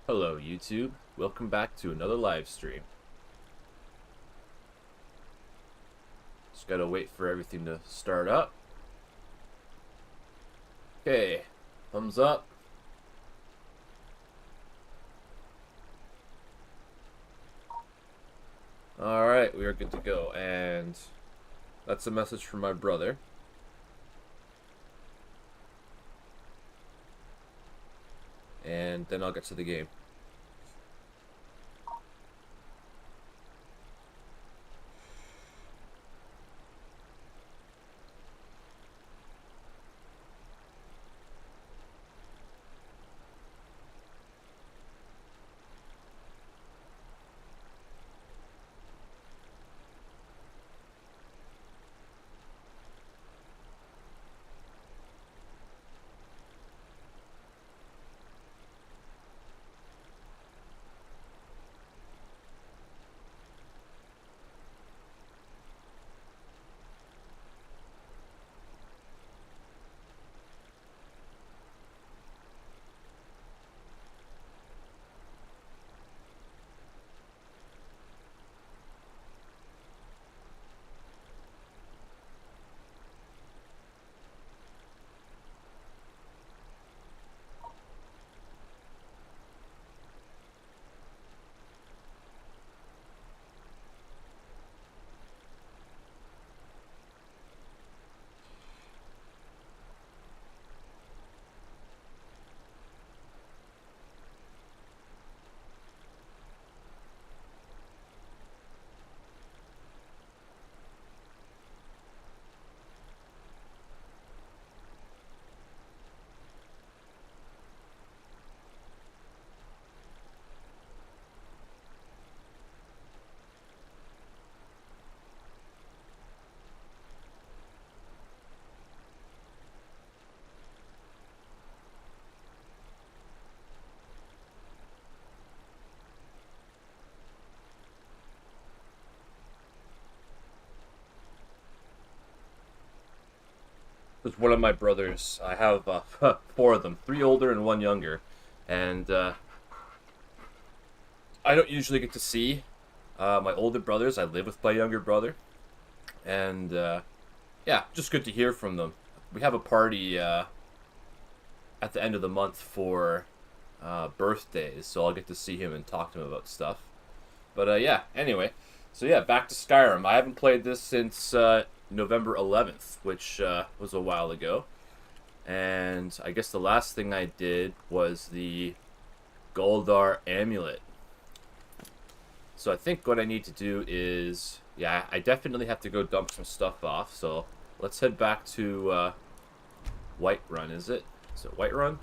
Hello YouTube, welcome back to another live stream. Just gotta wait for everything to start up. Okay, thumbs up. Alright, we are good to go, and that's a message from my brother. And then I'll get to the game. With one of my brothers. I have four of them, three older and one younger, and I don't usually get to see my older brothers. I live with my younger brother, and yeah, just good to hear from them. We have a party at the end of the month for birthdays, so I'll get to see him and talk to him about stuff. But yeah, anyway, so yeah, back to Skyrim. I haven't played this since November 11th, which was a while ago. And I guess the last thing I did was the Goldar amulet. So I think what I need to do is, yeah, I definitely have to go dump some stuff off. So let's head back to Whiterun, is it? Is it Whiterun?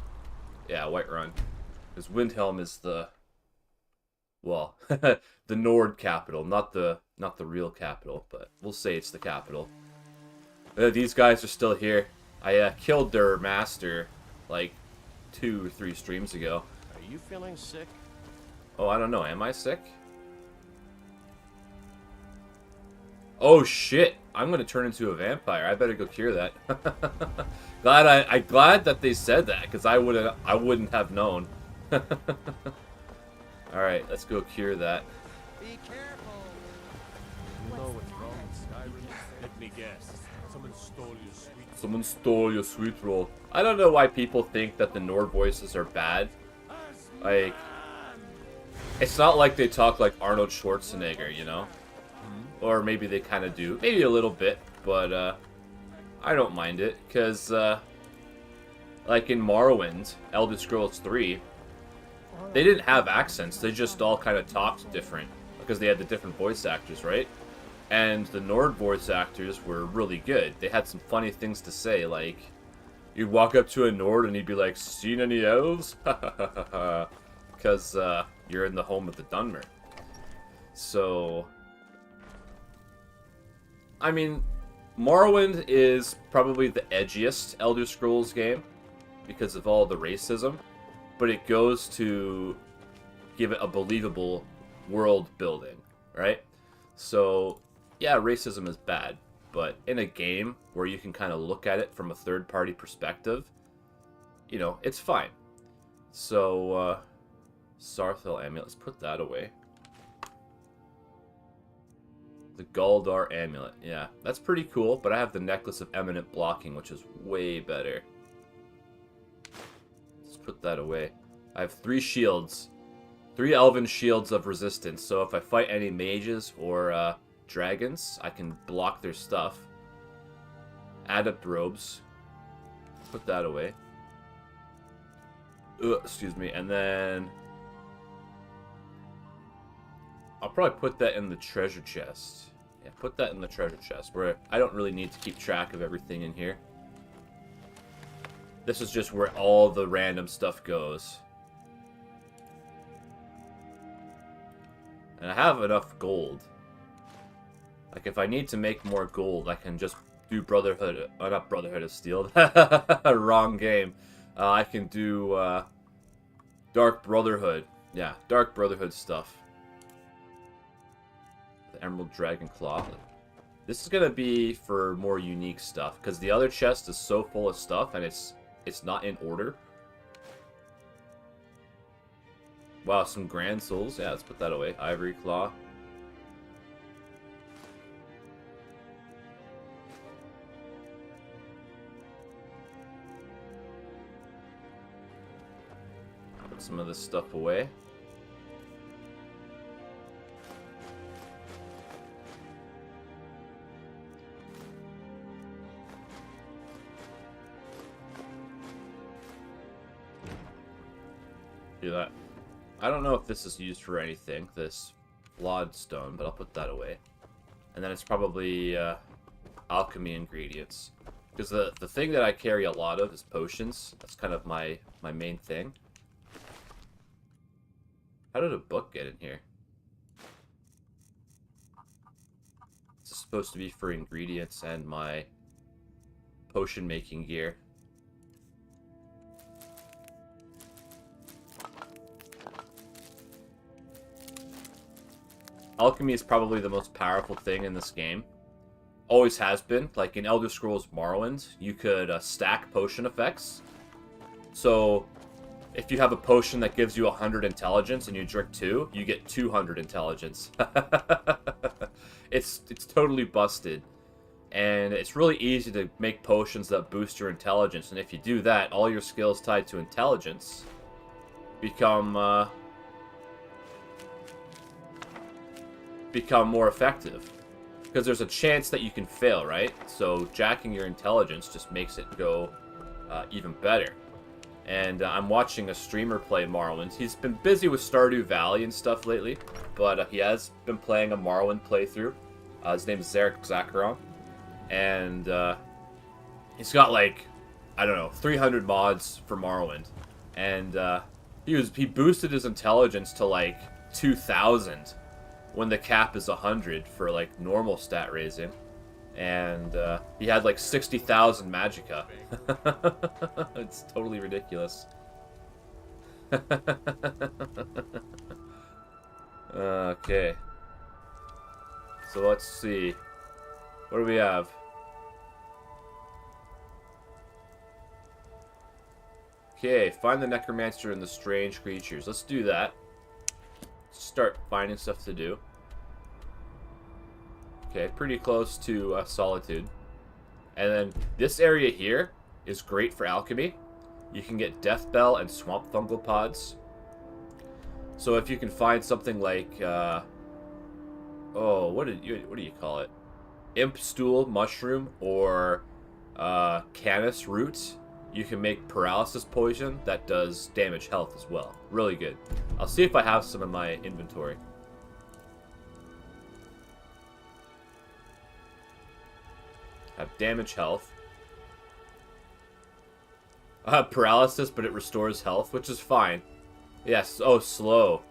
Yeah, Whiterun. Because Windhelm is the, well, the Nord capital, not the real capital, but we'll say it's the capital. These guys are still here. I killed their master like 2 or 3 streams ago. Are you feeling sick? Oh, I don't know. Am I sick? Oh shit! I'm gonna turn into a vampire. I better go cure that. I'm glad that they said that, because I wouldn't have known. All right, let's go cure that. Be careful. You know what's wrong with Skyrim? Let me guess. Someone stole your sweet. Someone stole your sweet roll. I don't know why people think that the Nord voices are bad. Like, it's not like they talk like Arnold Schwarzenegger, you know? Or maybe they kind of do. Maybe a little bit, but I don't mind it. Because, like in Morrowind, Elder Scrolls 3, they didn't have accents. They just all kind of talked different. Because they had the different voice actors, right? And the Nord voice actors were really good. They had some funny things to say, like, you'd walk up to a Nord and he'd be like, seen any elves? Because you're in the home of the Dunmer. So, I mean, Morrowind is probably the edgiest Elder Scrolls game because of all the racism, but it goes to give it a believable world building, right? So, yeah, racism is bad, but in a game where you can kind of look at it from a third-party perspective, you know, it's fine. So, Sarthel amulet. Let's put that away. The Galdar amulet. Yeah, that's pretty cool, but I have the necklace of eminent blocking, which is way better. Let's put that away. I have 3 shields. 3 elven shields of resistance, so if I fight any mages or dragons, I can block their stuff. Adept robes. Put that away. Excuse me, and then I'll probably put that in the treasure chest. Yeah, put that in the treasure chest, where I don't really need to keep track of everything in here. This is just where all the random stuff goes. And I have enough gold. Like, if I need to make more gold, I can just do Brotherhood... not Brotherhood of Steel. Wrong game. I can do Dark Brotherhood. Yeah, Dark Brotherhood stuff. The Emerald Dragon Claw. This is going to be for more unique stuff, because the other chest is so full of stuff, and it's not in order. Wow, some Grand Souls. Yeah, let's put that away. Ivory Claw. Put some of this stuff away. Do that. I don't know if this is used for anything, this flawed stone, but I'll put that away. And then it's probably alchemy ingredients. Because the thing that I carry a lot of is potions. That's kind of my main thing. How did a book get in here? This is supposed to be for ingredients and my potion making gear. Alchemy is probably the most powerful thing in this game. Always has been. Like in Elder Scrolls Morrowind, you could stack potion effects. So, if you have a potion that gives you 100 intelligence and you drink 2, you get 200 intelligence. It's totally busted. And it's really easy to make potions that boost your intelligence. And if you do that, all your skills tied to intelligence become more effective. Because there's a chance that you can fail, right? So jacking your intelligence just makes it go even better. And I'm watching a streamer play Morrowind. He's been busy with Stardew Valley and stuff lately, but he has been playing a Morrowind playthrough. His name is Zarek Zakharon. And he's got like, I don't know, 300 mods for Morrowind. And he boosted his intelligence to like 2,000 when the cap is 100 for like normal stat raising. And he had like 60,000 magicka. It's totally ridiculous. Okay. So let's see. What do we have? Okay, find the necromancer and the strange creatures. Let's do that. Start finding stuff to do. Okay, pretty close to Solitude. And then this area here is great for alchemy. You can get Death Bell and Swamp Fungal Pods. So if you can find something like, what do you call it? Imp Stool Mushroom or Canis Root, you can make paralysis poison that does damage health as well. Really good. I'll see if I have some in my inventory. Have damage health. I have paralysis, but it restores health, which is fine. Yes, oh, slow.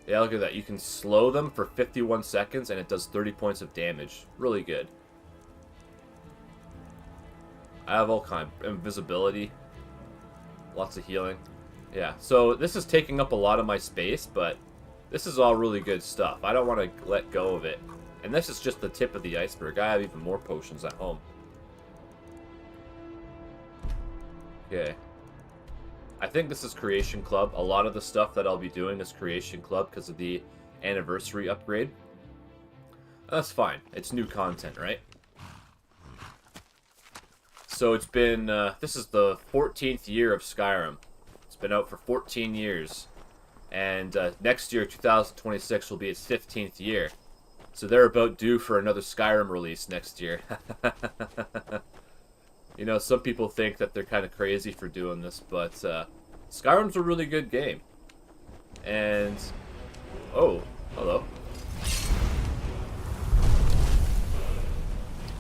Yeah, look at that. You can slow them for 51 seconds, and it does 30 points of damage. Really good. I have all kind of invisibility. Lots of healing. Yeah, so this is taking up a lot of my space, but this is all really good stuff. I don't want to let go of it. And this is just the tip of the iceberg. I have even more potions at home. Okay. I think this is Creation Club. A lot of the stuff that I'll be doing is Creation Club because of the anniversary upgrade. That's fine. It's new content, right? So it's been, this is the 14th year of Skyrim. It's been out for 14 years. And next year, 2026, will be its 15th year. So they're about due for another Skyrim release next year. You know, some people think that they're kind of crazy for doing this, but Skyrim's a really good game. And, oh, hello.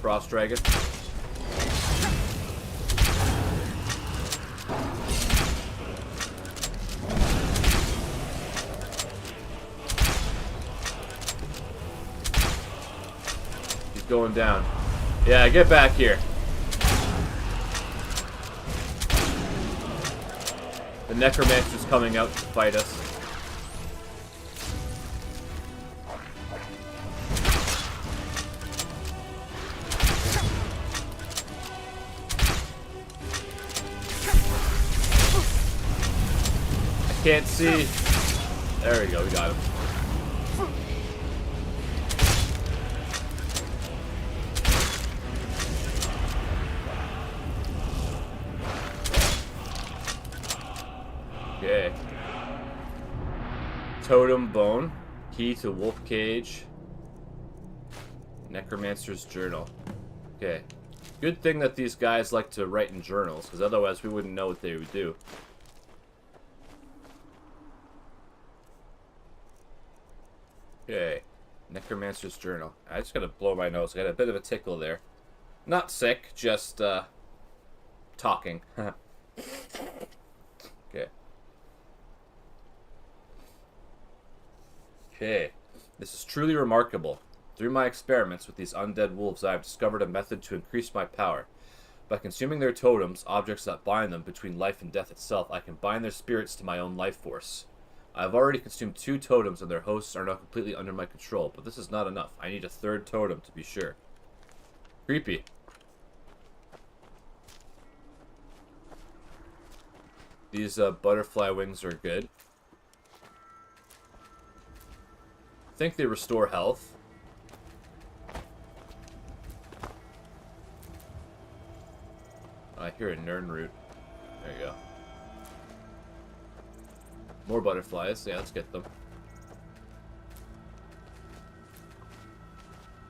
Frost Dragon. He's going down. Yeah, get back here. The Necromancer's coming out to fight us. I can't see. There we go, we got him. Okay. Totem Bone. Key to Wolf Cage. Necromancer's Journal. Okay. Good thing that these guys like to write in journals, because otherwise we wouldn't know what they would do. Okay. Necromancer's Journal. I just gotta blow my nose. I got a bit of a tickle there. Not sick, just, talking. Okay. Okay. This is truly remarkable. Through my experiments with these undead wolves, I have discovered a method to increase my power. By consuming their totems, objects that bind them between life and death itself, I can bind their spirits to my own life force. I have already consumed 2 totems and their hosts are now completely under my control, but this is not enough. I need a 3rd totem to be sure. Creepy. These butterfly wings are good. I think they restore health. I hear a Nern root. There you go. More butterflies. Yeah, let's get them.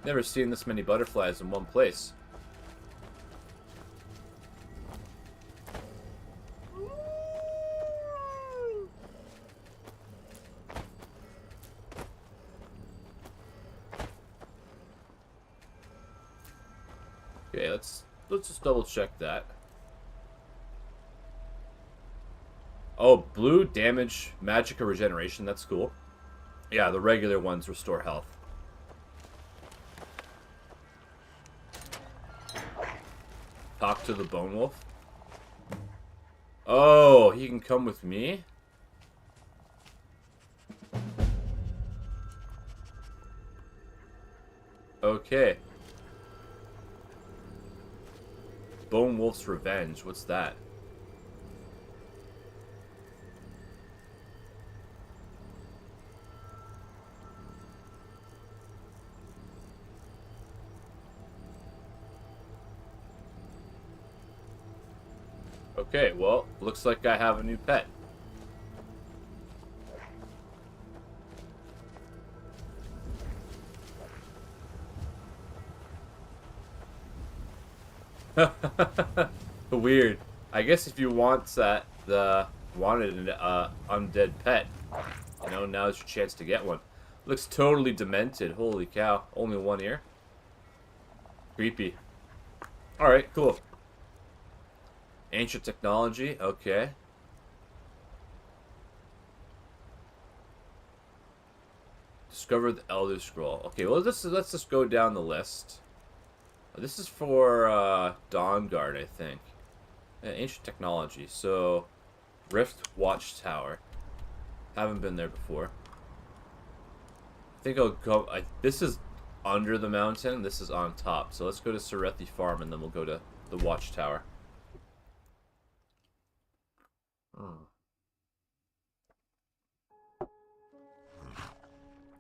Never seen this many butterflies in one place. Okay, let's just double check that. Oh, blue damage, magicka regeneration. That's cool. Yeah, the regular ones restore health. Talk to the Bone Wolf. Oh, he can come with me? Okay. Bone Wolf's Revenge. What's that? Okay, well, looks like I have a new pet. Weird. I guess if you want that, wanted an undead pet, you know, now's your chance to get one. Looks totally demented. Holy cow. Only 1 ear. Creepy. Alright, cool. Ancient technology, okay. Discover the Elder Scroll. Okay, well, let's just go down the list. This is for Dawnguard, I think. Yeah, ancient technology. So, Rift Watchtower. Haven't been there before. I think I'll go. This is under the mountain. This is on top. So let's go to Sarethi Farm, and then we'll go to the Watchtower.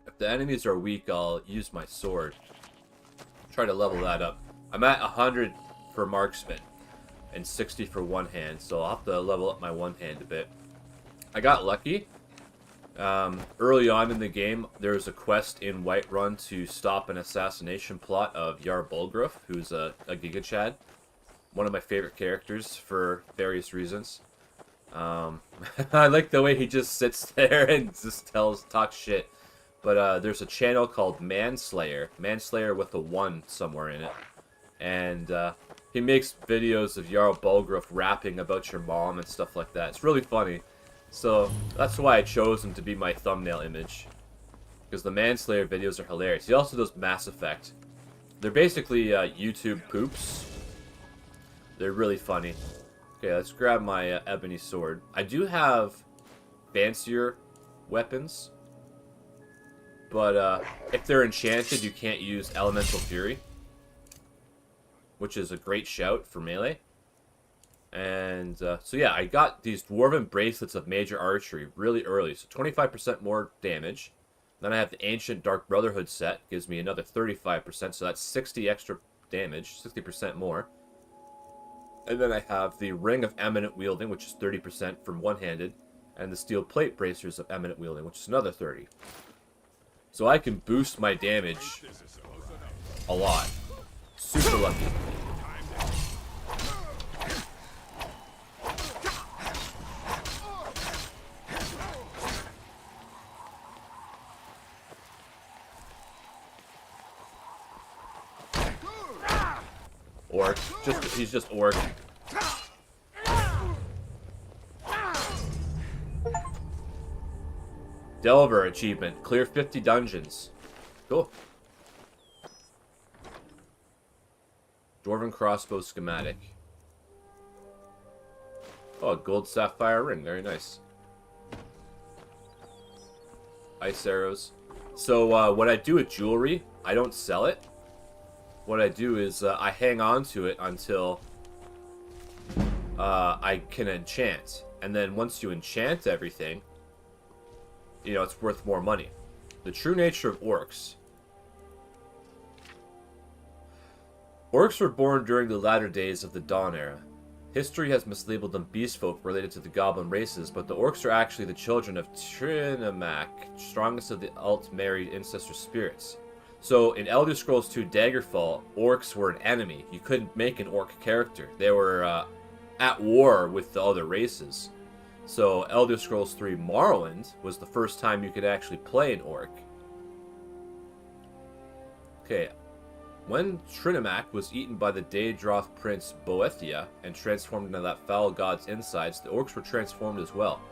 If the enemies are weak, I'll use my sword. Try to level that up. I'm at 100 for marksman and 60 for one hand, so I'll have to level up my one hand a bit. I got lucky. Early on in the game, there was a quest in Whiterun to stop an assassination plot of Jarl Bulgruf, who's a Giga Chad. One of my favorite characters for various reasons. I like the way he just sits there and just talks shit. But there's a channel called Manslayer. Manslayer with a 1 somewhere in it. And he makes videos of Jarl Bulgruf rapping about your mom and stuff like that. It's really funny. So that's why I chose him to be my thumbnail image. Because the Manslayer videos are hilarious. He also does Mass Effect. They're basically YouTube poops. They're really funny. Okay, let's grab my ebony sword. I do have fancier weapons. But if they're enchanted, you can't use Elemental Fury. Which is a great shout for melee. And so yeah, I got these Dwarven Bracelets of Major Archery really early. So 25% more damage. Then I have the Ancient Dark Brotherhood set. Gives me another 35%. So that's 60 extra damage. 60% more. And then I have the Ring of Eminent Wielding, which is 30% from one-handed. And the Steel Plate Bracers of Eminent Wielding, which is another 30. So I can boost my damage a lot. Super lucky. Orc. He's just orc. Delver achievement. Clear 50 dungeons. Cool. Dwarven crossbow schematic. Oh, a gold sapphire ring. Very nice. Ice arrows. So, what I do with jewelry, I don't sell it. What I do is I hang on to it until I can enchant. And then once you enchant everything, you know, it's worth more money. The true nature of orcs. Orcs were born during the latter days of the Dawn Era. History has mislabeled them beastfolk related to the goblin races, but the orcs are actually the children of Trinamak, strongest of the alt-married ancestor spirits. So, in Elder Scrolls 2 Daggerfall, orcs were an enemy. You couldn't make an orc character. They were at war with the other races. So, Elder Scrolls 3 Morrowind was the first time you could actually play an orc. Okay. When Trinamak was eaten by the Daedroth prince Boethia and transformed into that foul god's insides, the orcs were transformed as well.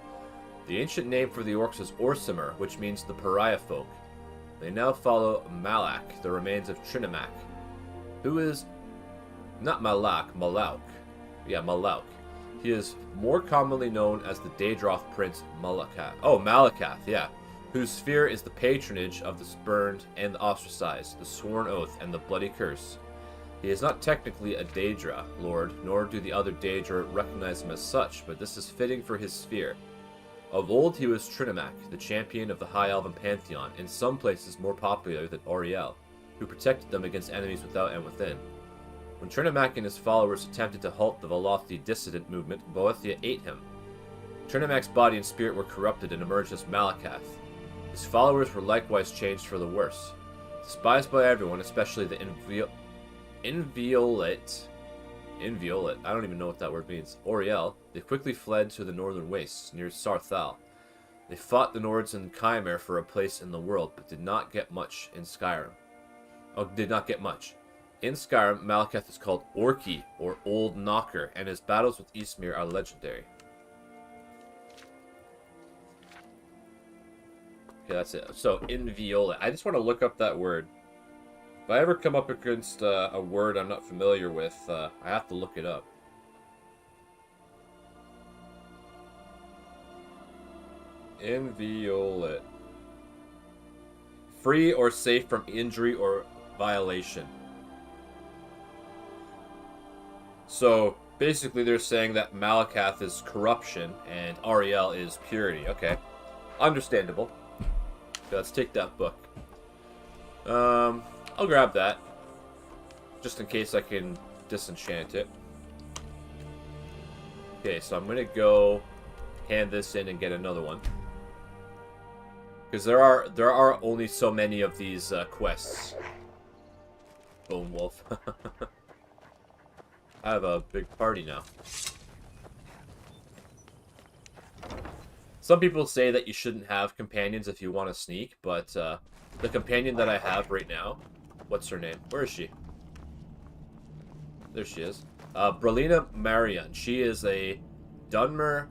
The ancient name for the orcs is Orsimer, which means the pariah folk. They now follow Malak, the remains of Trinamak, who is not Malak, Malauk. Yeah, Malauk. He is more commonly known as the Daedroth prince Malakath. Oh, Malakath, yeah. Whose sphere is the patronage of the spurned and the ostracized, the sworn oath, and the bloody curse. He is not technically a Daedra lord, nor do the other Daedra recognize him as such, but this is fitting for his sphere. Of old he was Trinamak, the champion of the High Elven Pantheon, in some places more popular than Auriel, who protected them against enemies without and within. When Trinamak and his followers attempted to halt the Velothi dissident movement, Boethia ate him. Trinamak's body and spirit were corrupted and emerged as Malakath. His followers were likewise changed for the worse. Despised by everyone, especially the inviolate, I don't even know what that word means, Auriel, they quickly fled to the northern wastes, near Sarthal. They fought the Nords and Chimera for a place in the world, but did not get much in Skyrim. In Skyrim, Malakath is called Orki, or Old Knocker, and his battles with Ysmir are legendary. Okay, that's it. So, inviolate. I just want to look up that word. If I ever come up against a word I'm not familiar with, I have to look it up. Inviolate. Free or safe from injury or violation. So, Basically, they're saying that Malakath is corruption and Ariel is purity. Okay. Understandable. Okay, let's take that book. I'll grab that. Just in case I can disenchant it. Okay, so I'm gonna go hand this in and get another one. Because there are only so many of these quests. Bone Wolf. I have a big party now. Some people say that you shouldn't have companions if you want to sneak, but the companion that I have right now, what's her name? Where is she? There she is. Bralina Marion. She is a Dunmer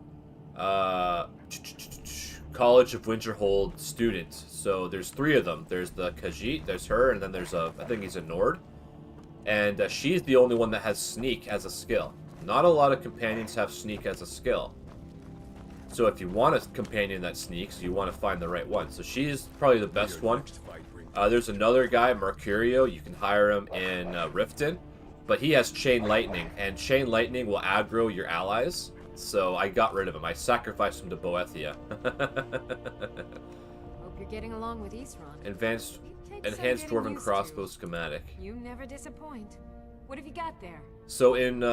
College of Winterhold student. So there's 3 of them. There's the Khajiit, there's her, and then there's I think he's a Nord. And she's the only one that has sneak as a skill. Not a lot of companions have sneak as a skill. So if you want a companion that sneaks, you want to find the right one. So she's probably the best one. There's another guy, Mercurio. You can hire him in Riften. But he has Chain Lightning. And Chain Lightning will aggro your allies. So I got rid of him. I sacrificed him to Boethia. Hope you're getting along with Isran. Enhanced Dwarven Crossbow schematic. You never disappoint. What have you got there? So in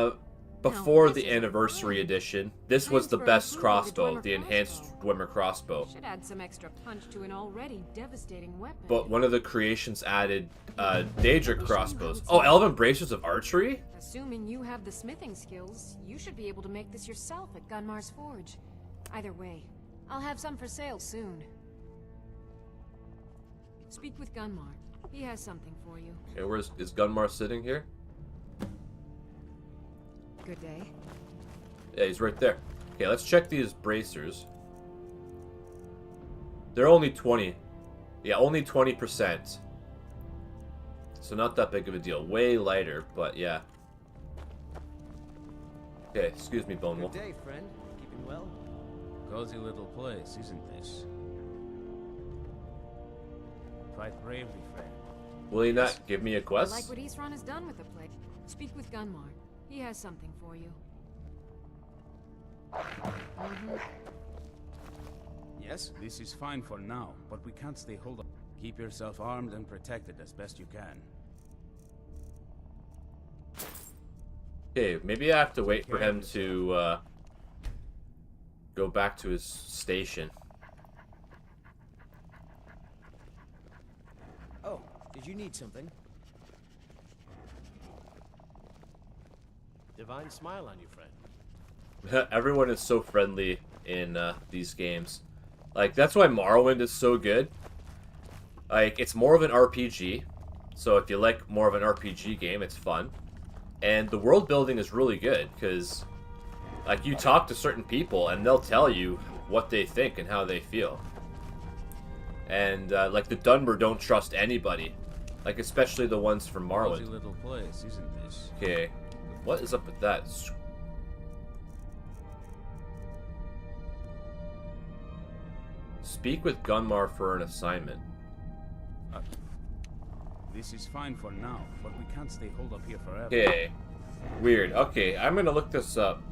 before the anniversary edition, this was the best crossbow, the enhanced Dwemer crossbow. Should add some extra punch to an already devastating weapon. But one of the creations added Daedric crossbows. Oh, Elven Bracers of Archery? Assuming you have the smithing skills, you should be able to make this yourself at Gunmar's Forge. Either way, I'll have some for sale soon. Speak with Gunmar. He has something for you. Okay, is Gunmar sitting here? Good day. Yeah, he's right there. Okay, let's check these bracers. They're only 20. Yeah, only 20%. So not that big of a deal. Way lighter, but yeah. Okay, excuse me, Bone Wolf. Good day, friend. Keeping well? Cozy little place, isn't this? Fight bravely, friend. Will he not give me a I quest? like what Isran has done with the place. Speak with Gunmar. He has something for you. Yes? This is fine for now, but we can't stay hold up. Keep yourself armed and protected as best you can. Okay, maybe I have to wait for him to go back to his station. Oh, did you need something? Divine smile on you, friend. Everyone is so friendly in these games. Like, that's why Morrowind is so good. Like, it's more of an RPG. So if you like more of an RPG game, it's fun. And the world building is really good, because, like, you talk to certain people, and they'll tell you what they think and how they feel. And, like, the Dunmer don't trust anybody. Like, especially the ones from Morrowind. Cozy little place, isn't this? Okay, what is up with that? Speak with Gunmar for an assignment. This is fine for now, but we can't stay hold up here forever. Okay. Weird. Okay, I'm gonna look this up.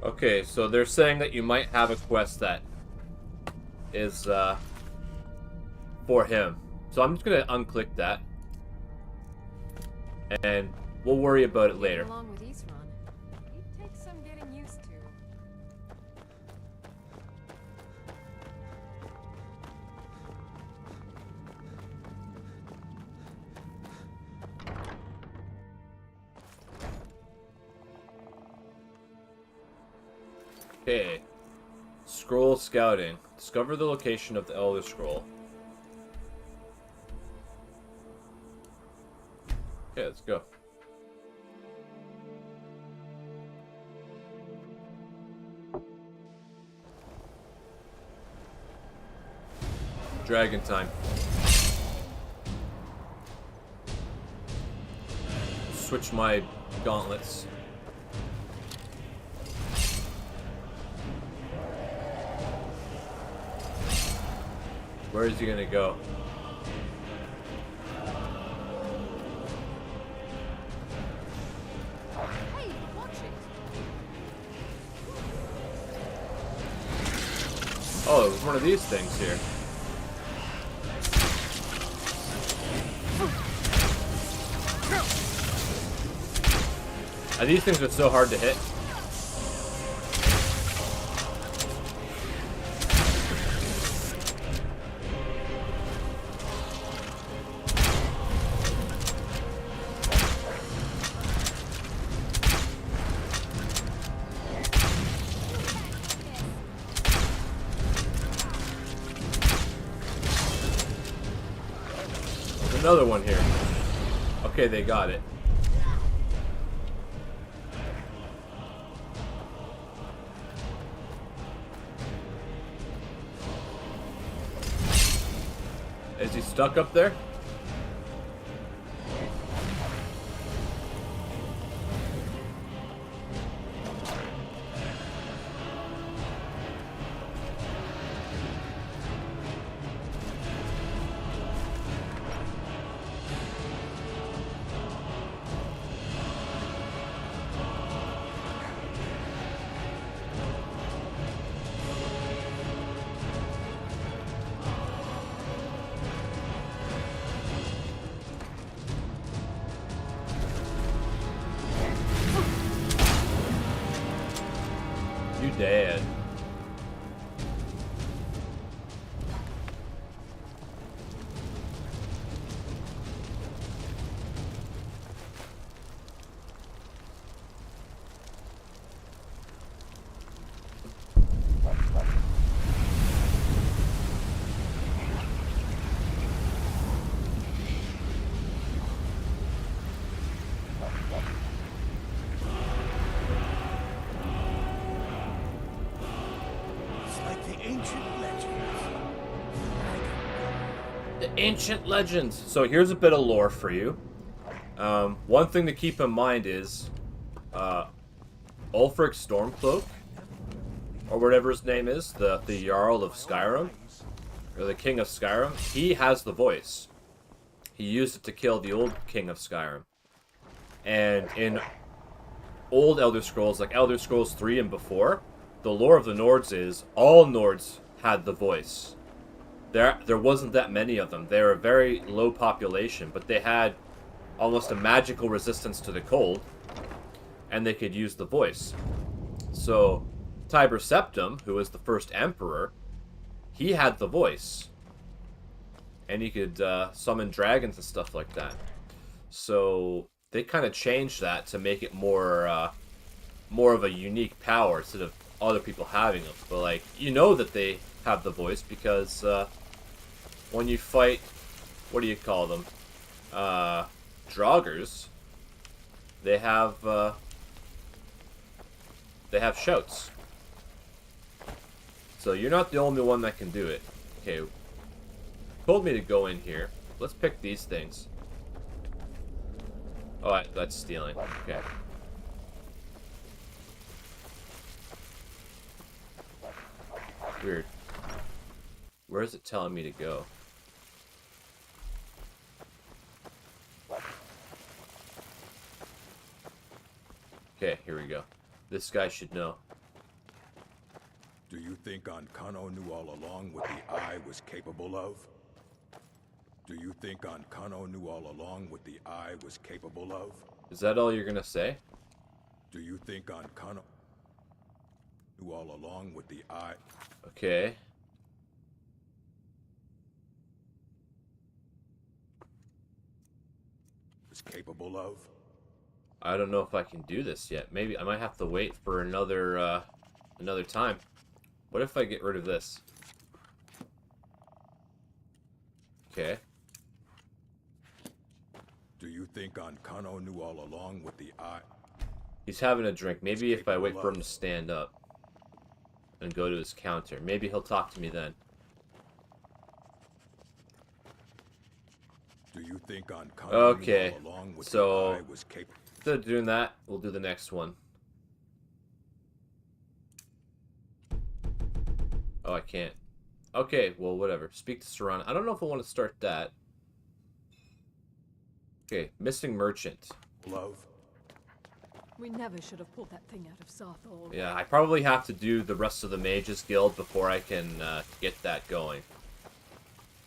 Okay, so they're saying that you might have a quest that is for him. So I'm just gonna unclick that, and we'll worry about it later. Along with Isran, he takes some getting used to. Okay. Scroll scouting. Discover the location of the Elder Scroll. Okay, let's go. Dragon time. Switch my gauntlets. Where is he gonna go? Hey, watch it. Oh, it was one of these things here. These things are so hard to hit. There's another one here. Okay, they got it. Is he stuck up there? You dead. Ancient legends. So here's a bit of lore for you. One thing to keep in mind is Ulfric Stormcloak, or whatever his name is, the Jarl of Skyrim, or the King of Skyrim, he has the voice. He used it to kill the old King of Skyrim. And in old Elder Scrolls, like Elder Scrolls 3 and before, the lore of the Nords is all Nords had the voice. There wasn't that many of them. They were a very low population, but they had almost a magical resistance to the cold, and they could use the voice. So, Tiber Septim, who was the first emperor, he had the voice. And he could summon dragons and stuff like that. So, they kind of changed that to make it more of a unique power instead of other people having them. But, like, you know that they have the voice because when you fight, what do you call them? Draugrs, they have shouts. So you're not the only one that can do it. Okay, told me to go in here. Let's pick these things. Oh, that's stealing. Okay. Weird. Where is it telling me to go? Okay, here we go. This guy should know. Do you think Ankano knew all along what the Eye was capable of? Do you think Ankano knew all along what the Eye was capable of? Is that all you're gonna say? Do you think Ankano knew all along what the Eye... Okay. was capable of? I don't know if I can do this yet. Maybe I might have to wait for another time. What if I get rid of this? Okay. Do you think Ankano knew all along what the Eye... He's having a drink. Maybe if I wait for him to stand up and go to his counter, maybe he'll talk to me then. Do you think on Kano Okay, knew all along with so the eye was capable? instead of doing that, we'll do the next one. Oh, I can't. Okay, well, whatever. Speak to Saran. I don't know if I want to start that. Okay, missing merchant. Love? We never should have pulled that thing out of Sarthal. Yeah, I probably have to do the rest of the Mages Guild before I can get that going.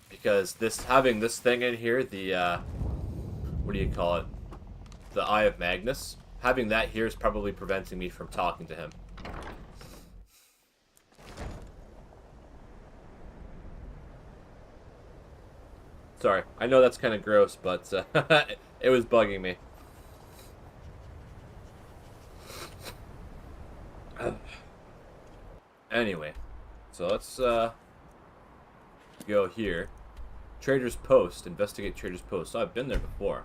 Because having this thing in here, the, what do you call it? The Eye of Magnus. Having that here is probably preventing me from talking to him. Sorry, I know that's kind of gross, but it was bugging me. Anyway, so let's go here. Trader's Post. Investigate Trader's Post. Oh, I've been there before.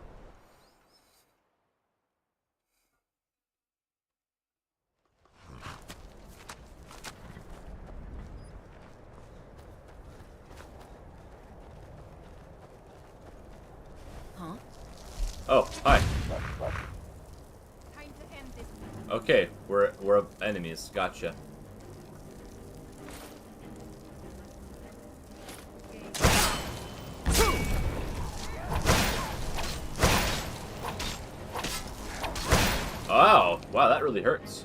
Huh? Oh, hi. Time to end this. Okay, we're enemies. Gotcha. Oh, wow, that really hurts.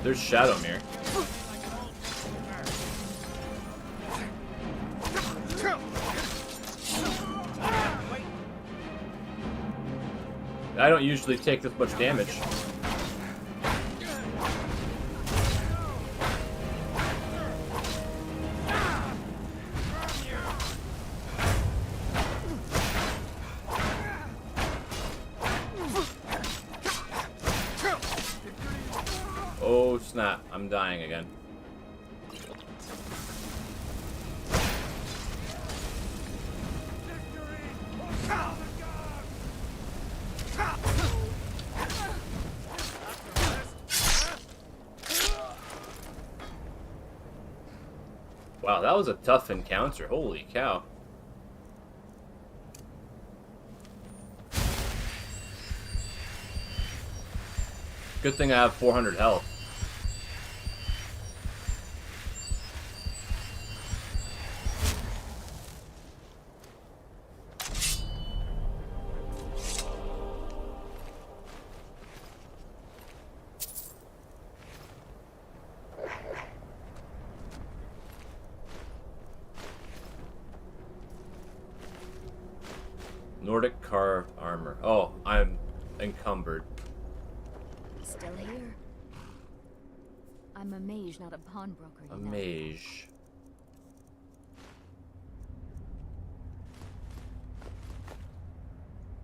There's Shadowmere. I don't usually take this much damage. Oh snap, I'm dying again. Wow, that was a tough encounter. Holy cow. Good thing I have 400 health. Nordic carved armor. Oh, I'm encumbered. Still here? I'm a mage, not a pawnbroker. A you know. mage.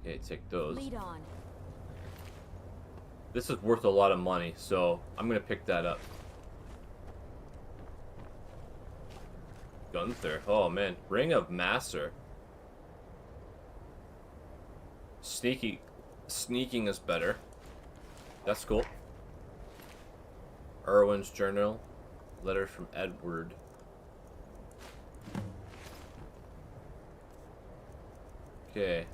Okay, take those. Lead on. This is worth a lot of money, so I'm gonna pick that up. Gunther. Oh man, Ring of Master. Sneaking is better. That's cool. Erwin's journal. Letter from Edward. Okay.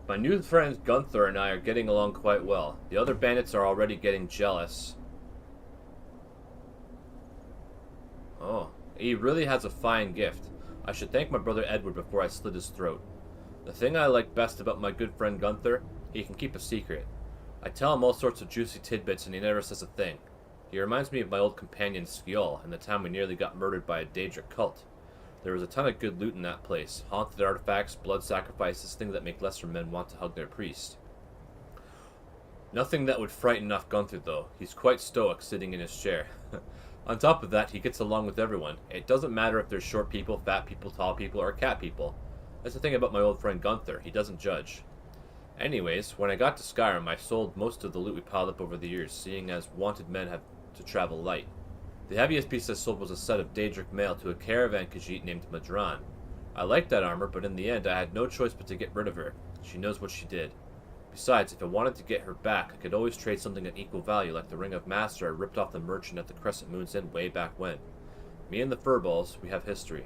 My new friends Gunther and I are getting along quite well. The other bandits are already getting jealous. Oh, he really has a fine gift. I should thank my brother Edward before I slit his throat. The thing I like best about my good friend Gunther, he can keep a secret. I tell him all sorts of juicy tidbits and he never says a thing. He reminds me of my old companion Skjold and the time we nearly got murdered by a Daedric cult. There was a ton of good loot in that place. Haunted artifacts, blood sacrifices, things that make lesser men want to hug their priest. Nothing that would frighten off Gunther though. He's quite stoic sitting in his chair. On top of that, he gets along with everyone. It doesn't matter if they're short people, fat people, tall people, or cat people. That's the thing about my old friend Gunther. He doesn't judge. Anyways, when I got to Skyrim, I sold most of the loot we piled up over the years, seeing as wanted men have to travel light. The heaviest piece I sold was a set of Daedric mail to a caravan Khajiit named Madran. I liked that armor, but in the end I had no choice but to get rid of her. She knows what she did. Besides, if I wanted to get her back, I could always trade something at equal value, like the Ring of Master I ripped off the merchant at the Crescent Moon's End way back when. Me and the Furballs, we have history.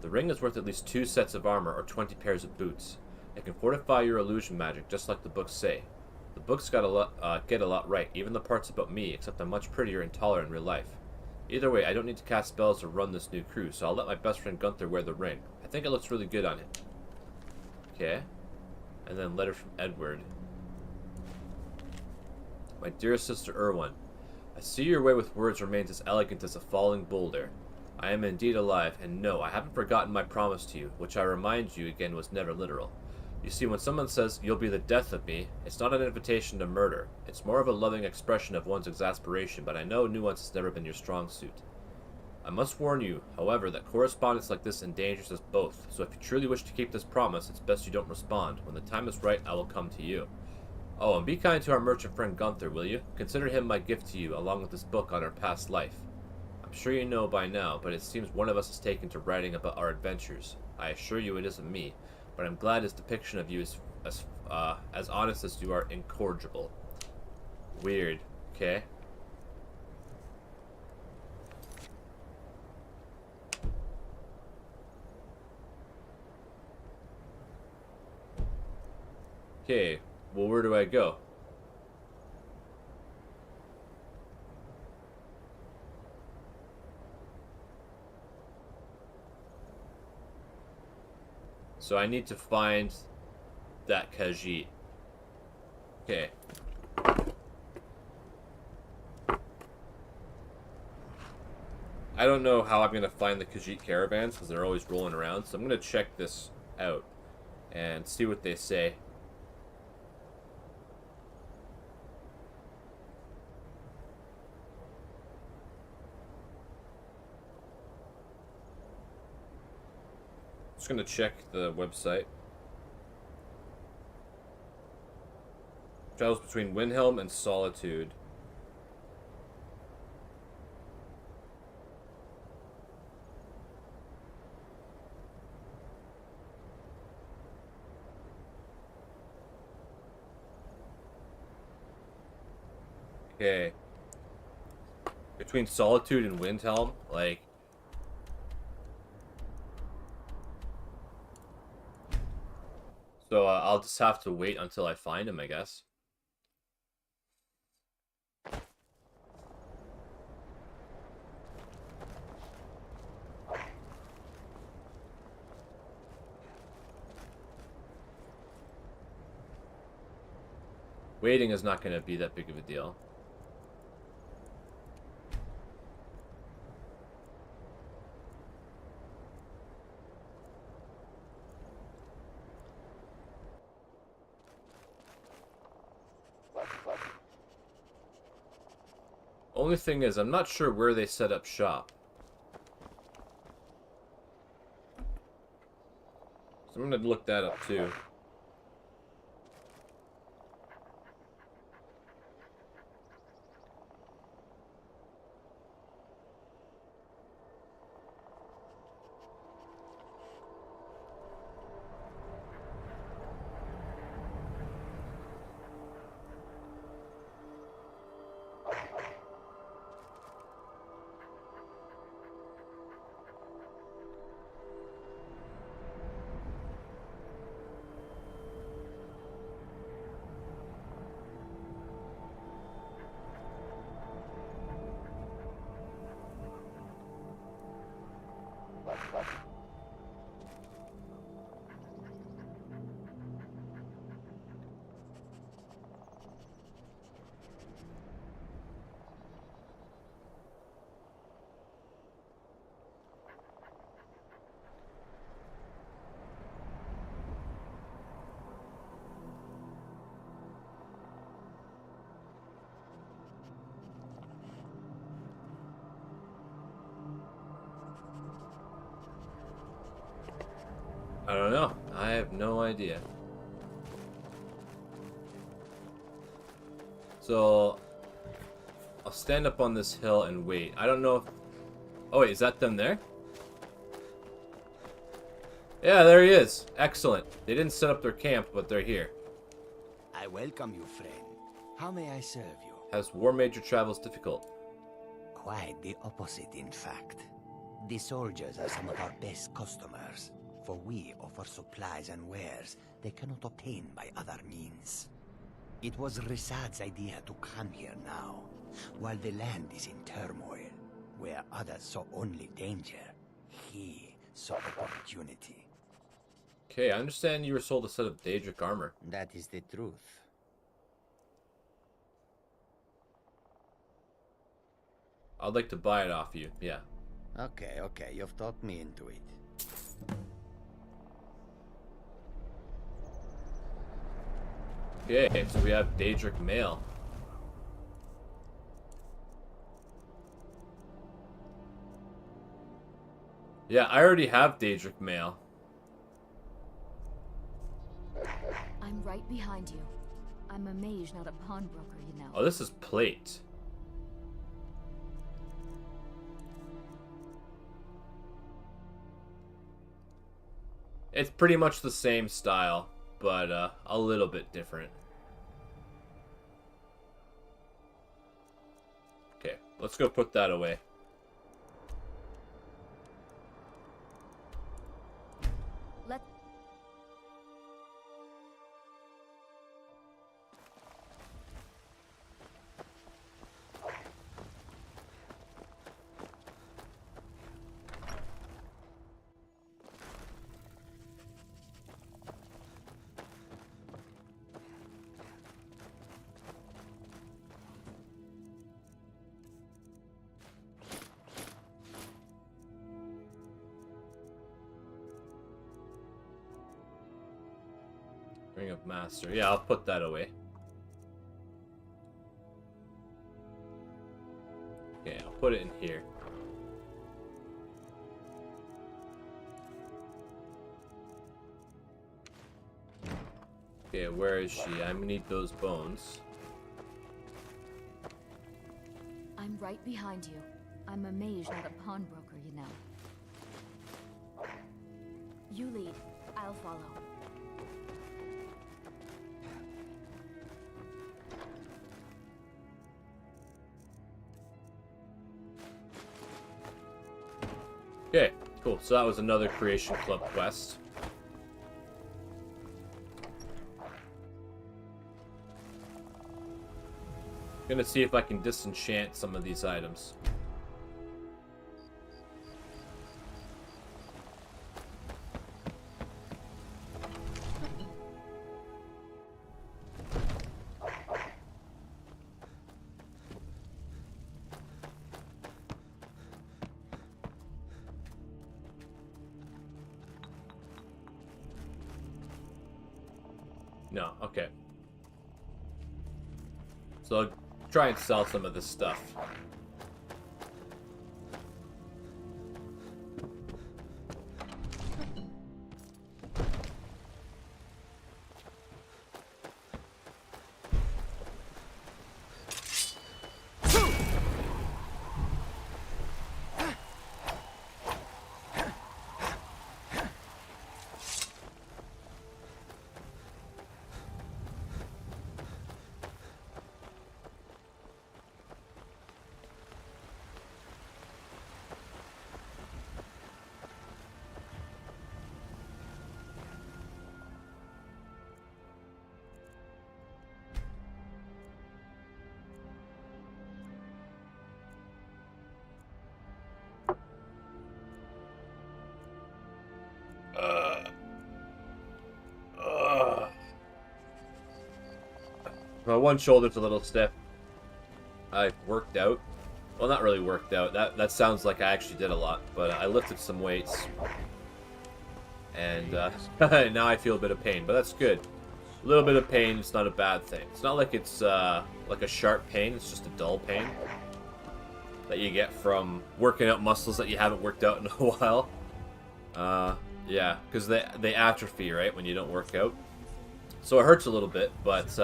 The ring is worth at least 2 sets of armor or 20 pairs of boots. It can fortify your illusion magic, just like the books say. The books get a lot right, even the parts about me, except I'm much prettier and taller in real life. Either way, I don't need to cast spells to run this new crew, so I'll let my best friend Gunther wear the ring. I think it looks really good on him. Okay. And then letter from Edward. My dear sister Erwin, I see your way with words remains as elegant as a falling boulder. I am indeed alive, and no, I haven't forgotten my promise to you, which I remind you again was never literal. You see, when someone says, you'll be the death of me, it's not an invitation to murder. It's more of a loving expression of one's exasperation, but I know nuance has never been your strong suit. I must warn you, however, that correspondence like this endangers us both, so if you truly wish to keep this promise, it's best you don't respond. When the time is right, I will come to you. Oh, and be kind to our merchant friend Gunther, will you? Consider him my gift to you, along with this book on our past life. I'm sure you know by now, but it seems one of us is taken to writing about our adventures. I assure you it isn't me, but I'm glad his depiction of you is as honest as you are incorrigible. Weird. Okay. Okay, well, where do I go? So I need to find that Khajiit. Okay. I don't know how I'm going to find the Khajiit caravans because they're always rolling around. So I'm going to check this out and see what they say. Just going to check the website. Travels between Windhelm and Solitude. Okay. Between Solitude and Windhelm, like... So I'll just have to wait until I find him, I guess. Waiting is not going to be that big of a deal. Only thing is, I'm not sure where they set up shop. So I'm going to look that up too. I don't know. I have no idea. So I'll stand up on this hill and wait. I don't know if... Oh wait, is that them there? Yeah, there he is. Excellent. They didn't set up their camp, but they're here. I welcome you, friend. How may I serve you? Has war made your travels difficult? Quite the opposite, in fact. The soldiers are some of our best customers, for we offer supplies and wares they cannot obtain by other means. It was Risad's idea to come here now, while the land is in turmoil, where others saw only danger. He saw opportunity. Okay, I understand you were sold a set of Daedric armor. That is the truth. I'd like to buy it off you, yeah. Okay, you've talked me into it. Okay, so we have Daedric mail. Yeah, I already have Daedric mail. I'm right behind you. I'm a mage, not a pawnbroker, you know. Oh, this is plate. It's pretty much the same style, but a little bit different. Okay, let's go put that away. Let... Ring of Master. Yeah, I'll put that away. Okay, I'll put it in here. Okay, where is she? I need those bones. I'm right behind you. I'm a mage, not a pawnbroker, you know. You lead. I'll follow. Okay, cool. So that was another Creation Club quest. Gonna see if I can disenchant some of these items. No, okay. So I'll try and sell some of this stuff. My one shoulder's a little stiff. I worked out. Well, not really worked out. That sounds like I actually did a lot, but I lifted some weights. And now I feel a bit of pain, but that's good. A little bit of pain is not a bad thing. It's not like it's like a sharp pain. It's just a dull pain that you get from working out muscles that you haven't worked out in a while. Yeah, because they atrophy, right, when you don't work out. So it hurts a little bit, but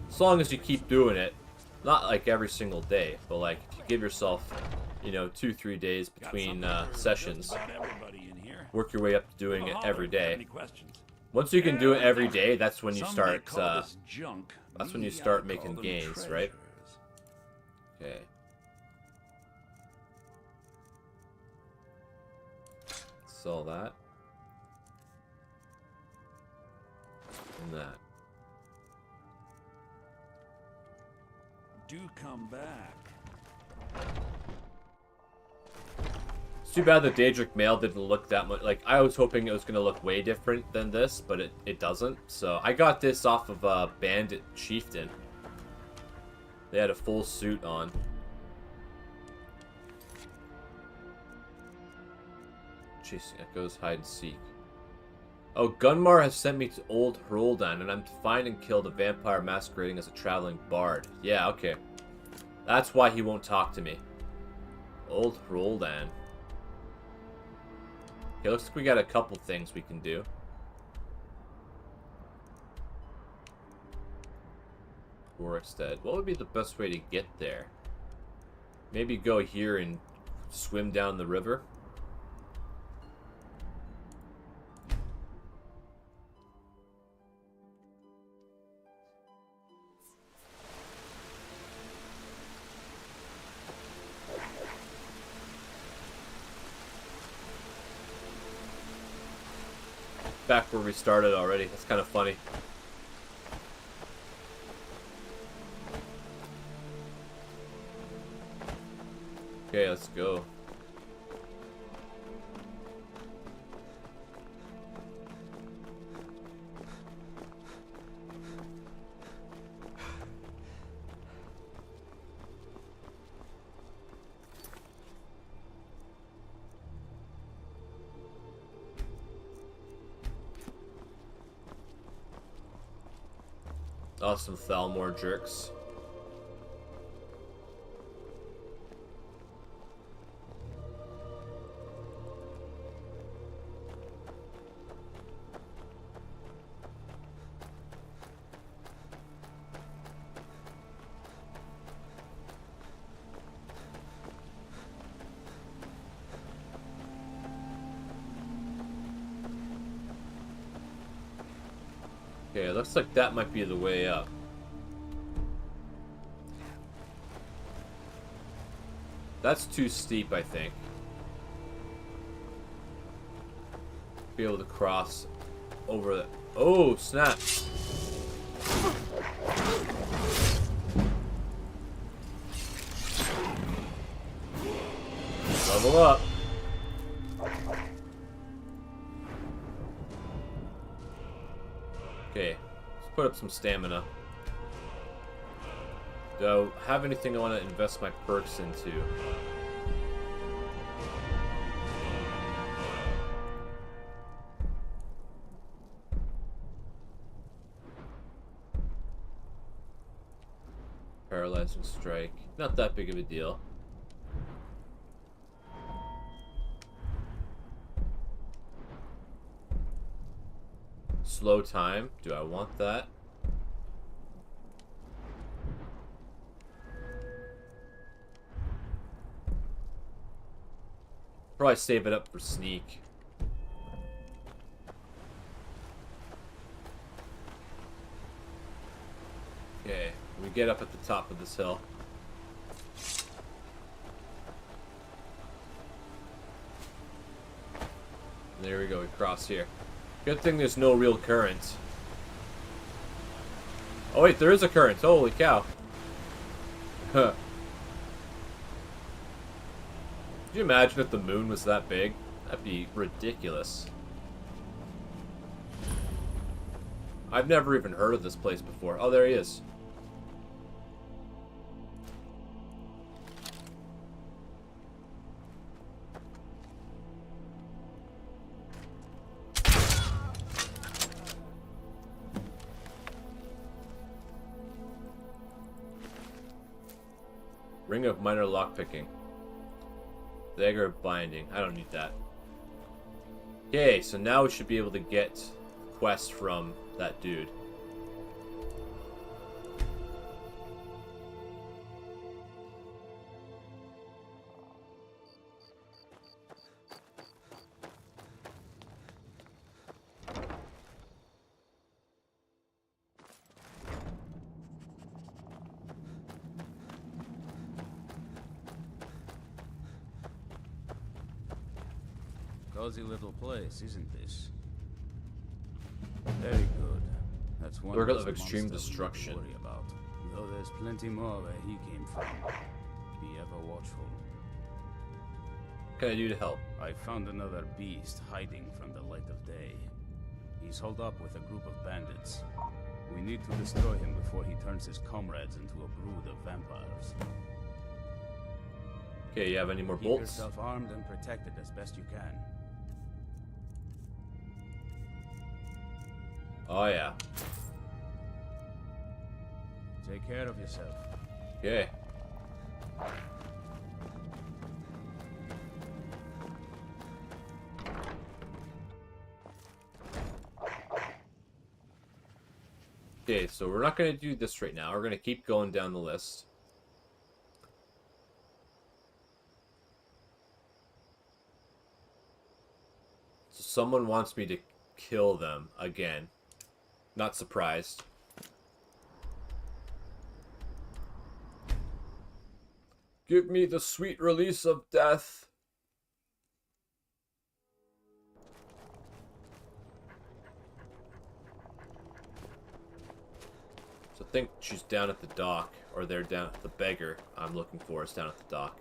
as long as you keep doing it, Not like every single day, but like if you give yourself, you know, 2-3 days between sessions, work your way up to doing it every day. Once you can do it every day, that's when you start. That's when you start making gains, right? Okay. Sell that. And that. Do come back. It's too bad the Daedric mail didn't look that much. Like, I was hoping it was going to look way different than this, but it doesn't. So, I got this off of a Bandit Chieftain. They had a full suit on. Chasing Echoes, hide and seek. Oh, Gunmar has sent me to Old Hroldan, and I'm to find and kill the vampire masquerading as a traveling bard. Yeah, okay. That's why he won't talk to me. Old Hroldan. Okay, looks like we got a couple things we can do. Gorstead. What would be the best way to get there? Maybe go here and swim down the river? Back where we started already. That's kind of funny. Okay, let's go. Awesome Thalmor jerks. Okay, it looks like that might be the way up. That's too steep, I think. Be able to cross over the... Oh, snap! Level up. Okay, let's put up some stamina. Do I have anything I want to invest my perks into? Paralyzing strike. Not that big of a deal. Slow time. Do I want that? Probably save it up for sneak. Okay, we get up at the top of this hill. There we go, we cross here. Good thing there's no real current. Oh wait, there is a current. Holy cow. Huh. Could you imagine if the moon was that big? That'd be ridiculous. I've never even heard of this place before. Oh, there he is. Ring of minor lockpicking. Dagger of binding. I don't need that. Okay, so now we should be able to get quest from that dude. cozy little place, isn't this? Very good. That's one Circle less of extreme monster we need to destruction. worry about. Though there's plenty more where he came from. Be ever watchful. What can I do to help? I found another beast hiding from the light of day. He's holed up with a group of bandits. We need to destroy him before he turns his comrades into a brood of vampires. Okay, you have any more Keep bolts? yourself armed and protected as best you can. Oh yeah. Take care of yourself. Okay. Okay, so we're not going to do this right now. We're going to keep going down the list. So someone wants me to kill them again. Not surprised. Give me the sweet release of death. So I think she's down at the dock, or they're down. The beggar I'm looking for is down at the dock.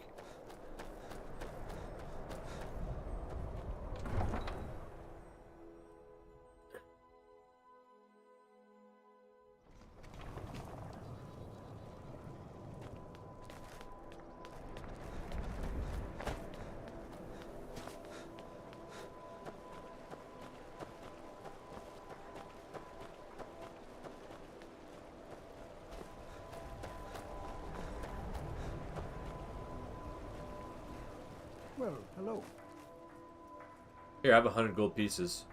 Well, hello. Here, I have 100 gold pieces.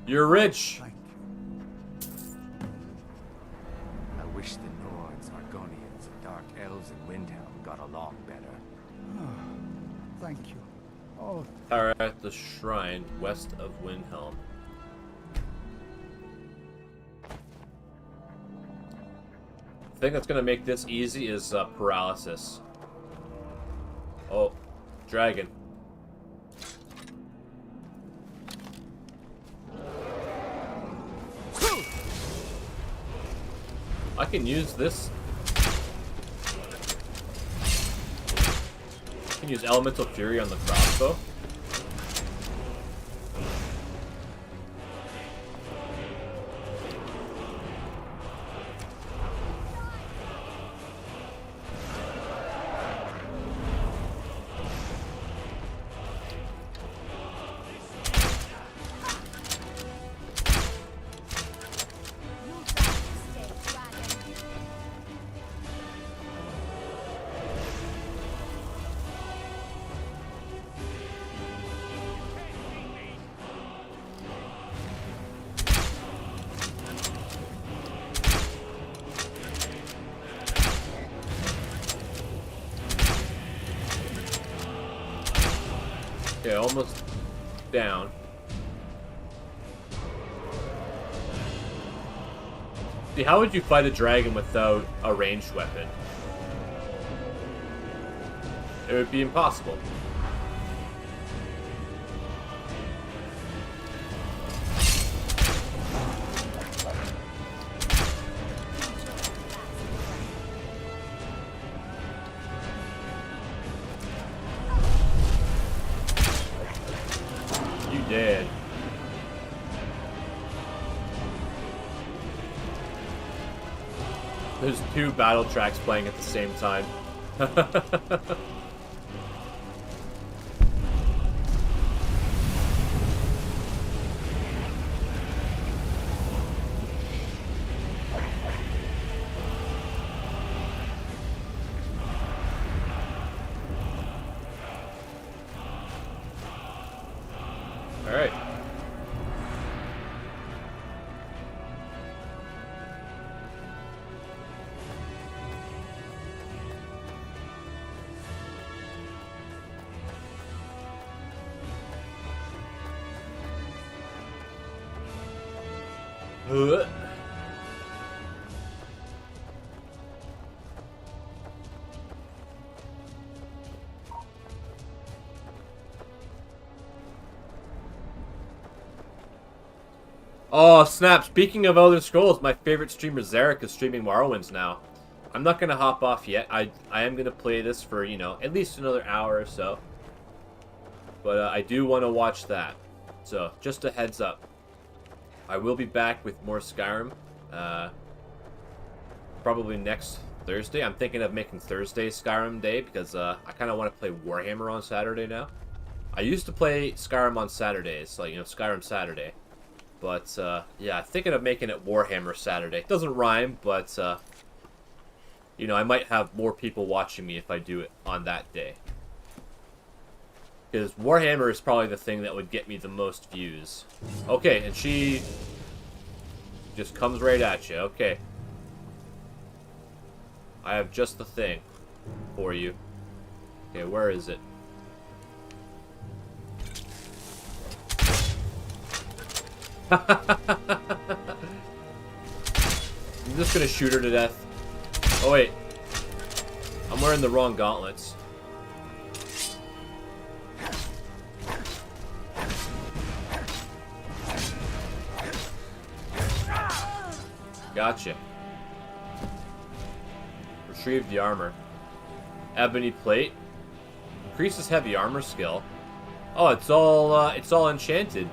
You're rich. Thank you. I wish the Nords, Argonians, and Dark Elves in Windhelm got along better. Thank you. Oh, Are at the shrine west of Windhelm. The thing that's gonna make this easy is paralysis. Oh, dragon. I can use this. I can use Elemental Fury on the crossbow. Okay, almost down. See, how would you fight a dragon without a ranged weapon? It would be impossible. You did. There's two battle tracks playing at the same time. All right. Uh. Oh, snap. Speaking of Elder Scrolls, my favorite streamer, Zarek, is streaming Morrowinds now. I'm not going to hop off yet. I am going to play this for, you know, at least another hour or so. But I do want to watch that. So, just a heads up. I will be back with more Skyrim. Probably next Thursday. I'm thinking of making Thursday Skyrim Day because I kind of want to play Warhammer on Saturday now. I used to play Skyrim on Saturdays, like, you know, Skyrim Saturday. But, yeah, thinking of making it Warhammer Saturday. It doesn't rhyme, but, you know, I might have more people watching me if I do it on that day. Because Warhammer is probably the thing that would get me the most views. Okay, and she just comes right at you. Okay. I have just the thing for you. Okay, where is it? I'm just gonna shoot her to death. Oh wait. I'm wearing the wrong gauntlets. Gotcha. Retrieve the armor. Ebony plate. Increases heavy armor skill. Oh, it's all enchanted.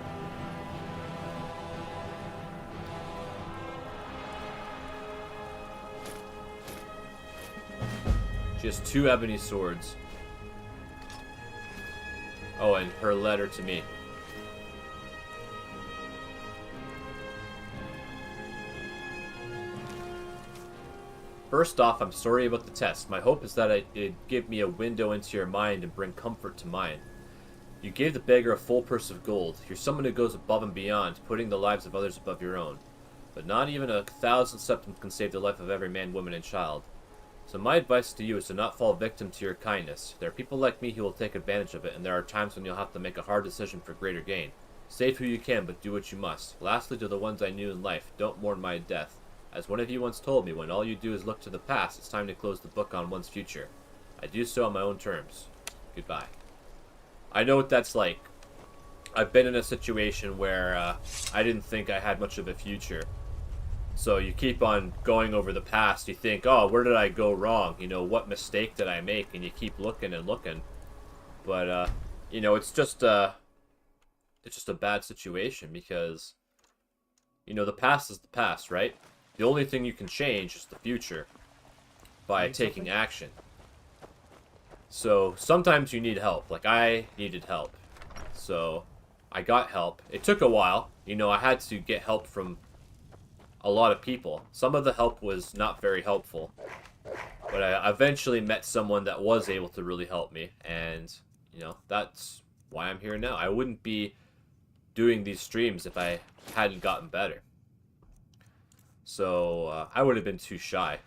She has 2 ebony swords. Oh, and her letter to me. First off, I'm sorry about the test. My hope is that it'd give me a window into your mind and bring comfort to mine. You gave the beggar a full purse of gold. You're someone who goes above and beyond, putting the lives of others above your own. But not even 1,000 septims can save the life of every man, woman, and child. So my advice to you is to not fall victim to your kindness. There are people like me who will take advantage of it, and there are times when you'll have to make a hard decision for greater gain. Save who you can, but do what you must. Lastly, to the ones I knew in life, don't mourn my death. As one of you once told me, when all you do is look to the past, it's time to close the book on one's future. I do so on my own terms. Goodbye. I know what that's like. I've been in a situation where I didn't think I had much of a future. So you keep on going over the past. You think, oh, where did I go wrong? You know, what mistake did I make? And you keep looking and looking. But, you know, it's just a bad situation because, you know, the past is the past, right? The only thing you can change is the future by taking action. So sometimes you need help. Like, I needed help. So I got help. It took a while. You know, I had to get help from a lot of people. Some of the help was not very helpful. But I eventually met someone that was able to really help me. And, you know, that's why I'm here now. I wouldn't be doing these streams if I hadn't gotten better. So, I would have been too shy,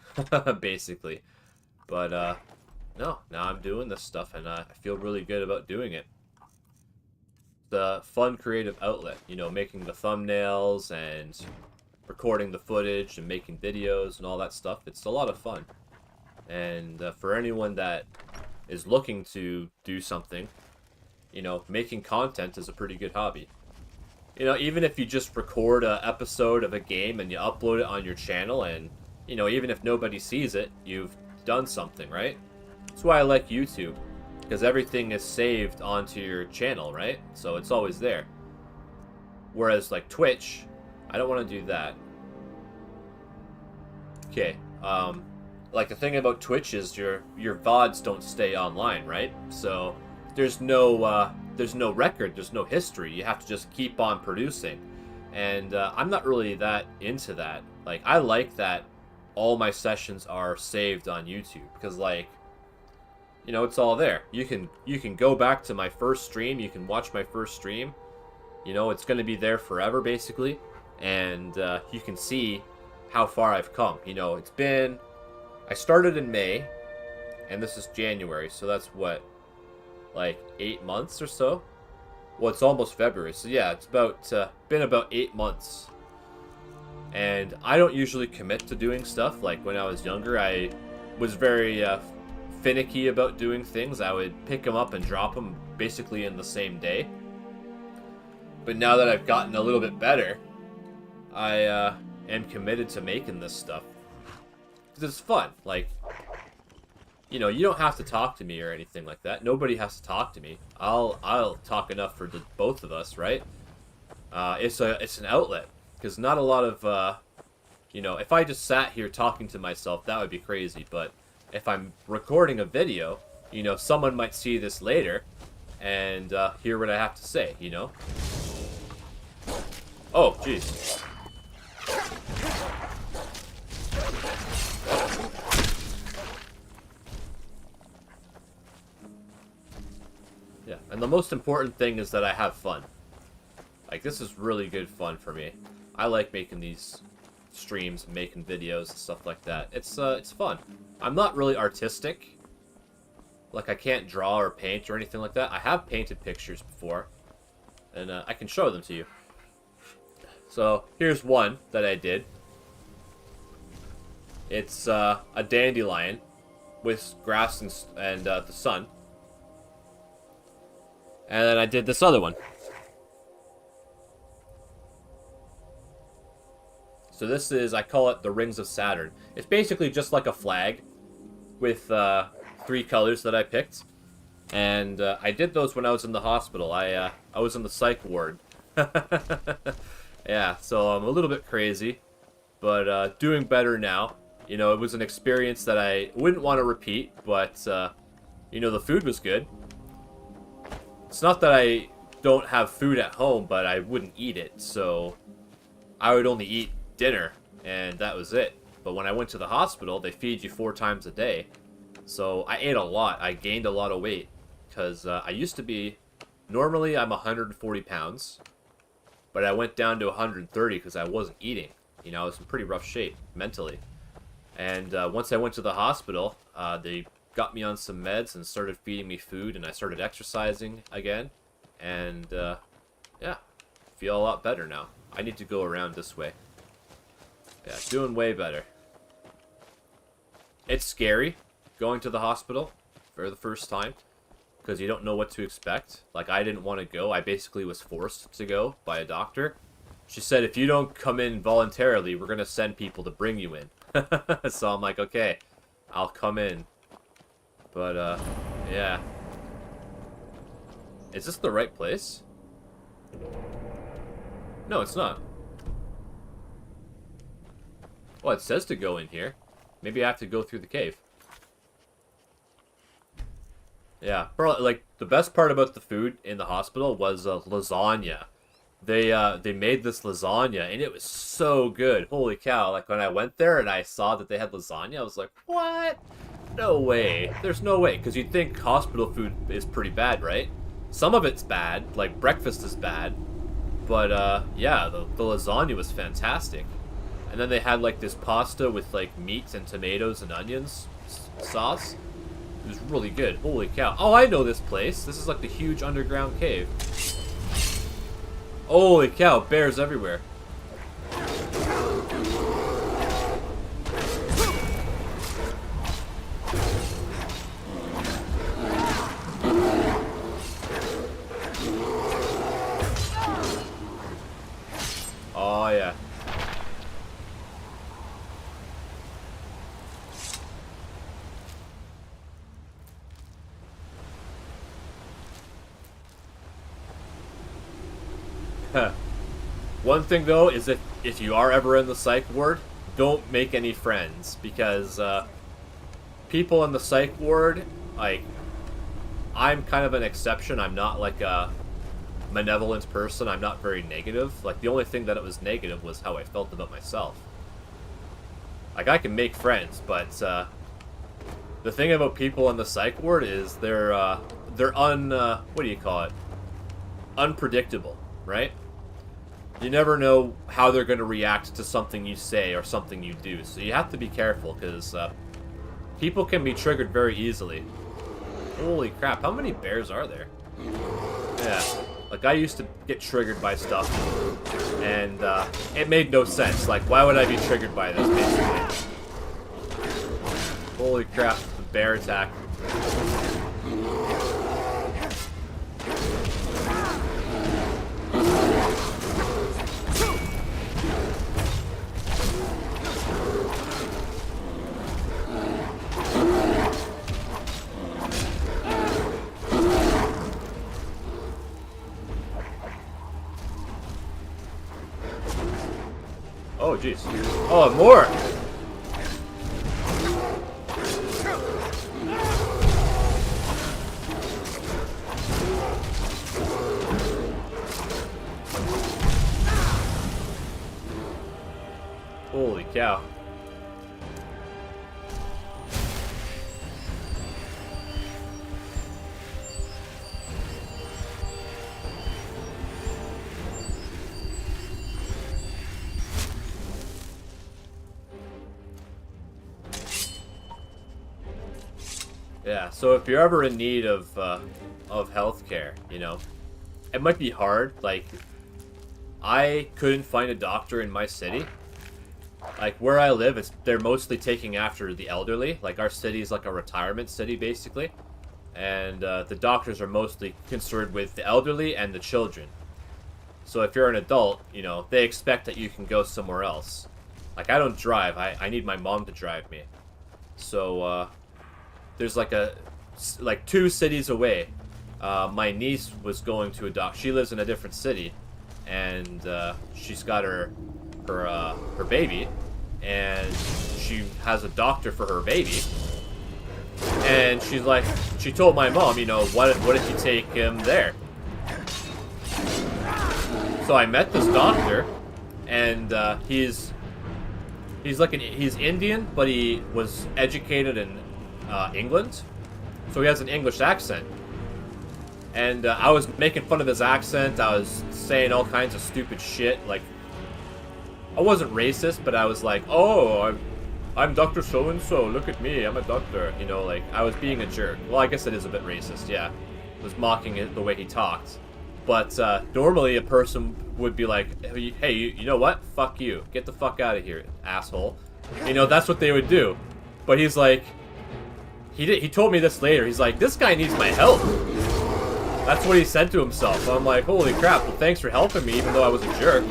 basically. But, no, now I'm doing this stuff, and I feel really good about doing it. The fun creative outlet, you know, making the thumbnails and recording the footage and making videos and all that stuff. It's a lot of fun. And for anyone that is looking to do something, you know, making content is a pretty good hobby. You know, even if you just record an episode of a game and you upload it on your channel and, you know, even if nobody sees it, you've done something, right? That's why I like YouTube, because everything is saved onto your channel, right? So it's always there. Whereas, like, Twitch, I don't want to do that. Okay, like, the thing about Twitch is your VODs don't stay online, right? So there's no record, there's no history. You have to just keep on producing. And I'm not really that into that. Like, I like that all my sessions are saved on YouTube because, like, you know, it's all there. You can go back to my first stream, you can watch my first stream. You know, it's going to be there forever, basically. And you can see how far I've come. You know, it's been... I started in May, and this is January, so that's what, like 8 months or so? Well, it's almost February, so yeah, it's about been about 8 months. And I don't usually commit to doing stuff. Like, when I was younger, I was very finicky about doing things. I would pick them up and drop them basically in the same day. But now that I've gotten a little bit better, I am committed to making this stuff. Because it's fun. Like, you know, you don't have to talk to me or anything like that. Nobody has to talk to me. I'll talk enough for the both of us, right? It's an outlet. Because not a lot of, you know, if I just sat here talking to myself, that would be crazy. But if I'm recording a video, you know, someone might see this later and hear what I have to say, you know? Oh, jeez. Yeah, and the most important thing is that I have fun. Like, this is really good fun for me. I like making these streams, making videos and stuff like that. It's fun. I'm not really artistic. Like, I can't draw or paint or anything like that. I have painted pictures before, and I can show them to you. So, here's one that I did. It's a dandelion with grass and the sun. And then I did this other one. So this is, I call it the Rings of Saturn. It's basically just like a flag with 3 colors that I picked. And I did those when I was in the hospital. I was in the psych ward. Yeah, so I'm a little bit crazy, but doing better now. You know, it was an experience that I wouldn't want to repeat, but, you know, the food was good. It's not that I don't have food at home, but I wouldn't eat it, so I would only eat dinner, and that was it. But when I went to the hospital, they feed you 4 times a day, so I ate a lot. I gained a lot of weight, because I used to be, normally I'm 140 pounds, but I went down to 130 because I wasn't eating. You know, I was in pretty rough shape, mentally. And once I went to the hospital, they got me on some meds and started feeding me food, and I started exercising again. And, yeah, feel a lot better now. I need to go around this way. Yeah, doing way better. It's scary going to the hospital for the first time, because you don't know what to expect. Like, I didn't want to go. I basically was forced to go by a doctor. She said, if you don't come in voluntarily, we're going to send people to bring you in. So I'm like, okay, I'll come in. But, yeah. Is this the right place? No, it's not. Well, it says to go in here. Maybe I have to go through the cave. Yeah, probably, like, the best part about the food in the hospital was lasagna. They made this lasagna, and it was so good. Holy cow. Like, when I went there and I saw that they had lasagna, I was like, what? No way. There's no way. Because you'd think hospital food is pretty bad, right? Some of it's bad. Like, breakfast is bad. But, yeah, the lasagna was fantastic. And then they had, like, this pasta with, like, meat and tomatoes and onions sauce. It was really good. Holy cow. Oh, I know this place. This is, like, the huge underground cave. Holy cow, bears everywhere. Oh, yeah. One thing, though, is that if you are ever in the psych ward, don't make any friends, because people in the psych ward, like, I'm kind of an exception. I'm not like a malevolent person. I'm not very negative. Like, the only thing that it was negative was how I felt about myself. Like, I can make friends, but the thing about people in the psych ward is they're what do you call it? Unpredictable, right? You never know how they're going to react to something you say or something you do. So you have to be careful, because people can be triggered very easily. Holy crap, how many bears are there? Yeah, like, I used to get triggered by stuff, and it made no sense. Like, why would I be triggered by this, basically? Holy crap, the bear attack. Oh, jeez. Oh, more! Holy cow. Yeah, so if you're ever in need of healthcare, you know, it might be hard. Like, I couldn't find a doctor in my city. Like, where I live, they're mostly taking after the elderly. Like, our city is like a retirement city, basically. And the doctors are mostly concerned with the elderly and the children. So if you're an adult, you know, they expect that you can go somewhere else. Like, I don't drive. I need my mom to drive me. So, there's like 2 cities away. My niece was going to a doctor. She lives in a different city. And she's got her baby, and she has a doctor for her baby, and she told my mom, you know, what if you take him there? So I met this doctor, and he's Indian, but he was educated in England, so he has an English accent. And I was making fun of his accent. I was saying all kinds of stupid shit. Like, I wasn't racist, but I was like, oh, I'm Dr. So-and-so. Look at me. I'm a doctor. You know, like, I was being a jerk. Well, I guess it is a bit racist, yeah. I was mocking it the way he talked. But normally a person would be like, hey, you know what? Fuck you. Get the fuck out of here, asshole. You know, that's what they would do. But he's like, he told me this later. He's like, this guy needs my help. That's what he said to himself. I'm like, holy crap, well, thanks for helping me, even though I was a jerk.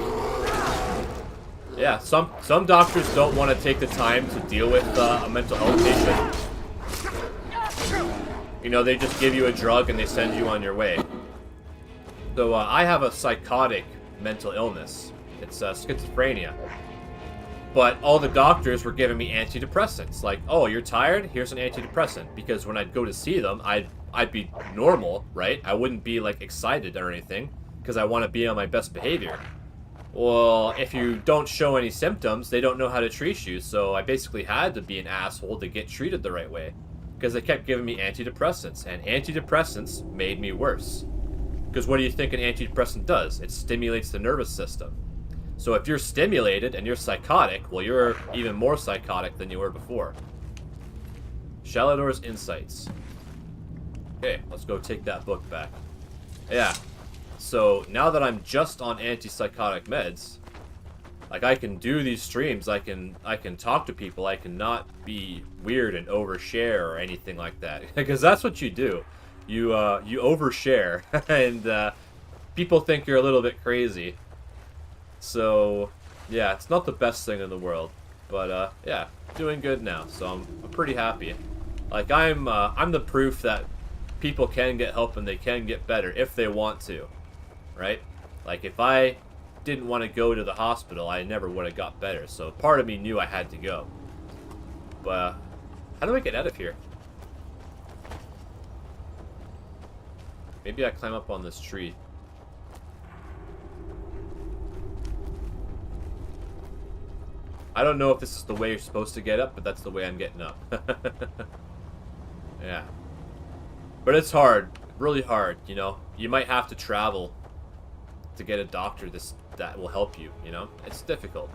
Yeah, some doctors don't want to take the time to deal with a mental health patient. You know, they just give you a drug and they send you on your way. So, I have a psychotic mental illness. It's schizophrenia. But all the doctors were giving me antidepressants. Like, oh, you're tired? Here's an antidepressant. Because when I'd go to see them, I'd be normal, right? I wouldn't be, like, excited or anything, because I want to be on my best behavior. Well, if you don't show any symptoms, they don't know how to treat you, so I basically had to be an asshole to get treated the right way. Because they kept giving me antidepressants, and antidepressants made me worse. Because what do you think an antidepressant does? It stimulates the nervous system. So if you're stimulated and you're psychotic, well, you're even more psychotic than you were before. Shalador's Insights. Okay, let's go take that book back. Yeah. So, now that I'm just on antipsychotic meds, like, I can do these streams, I can talk to people, I can not be weird and overshare or anything like that. Because that's what you do. You overshare, and people think you're a little bit crazy. So, yeah, it's not the best thing in the world. But, yeah, doing good now, so I'm pretty happy. Like, I'm the proof that people can get help and they can get better if they want to, right? Like, if I didn't want to go to the hospital, I never would have got better. So part of me knew I had to go. But how do I get out of here? Maybe I climb up on this tree. I don't know if this is the way you're supposed to get up, but that's the way I'm getting up. Yeah. But it's hard. Really hard, you know? You might have to travel to get a doctor that will help you, you know? It's difficult.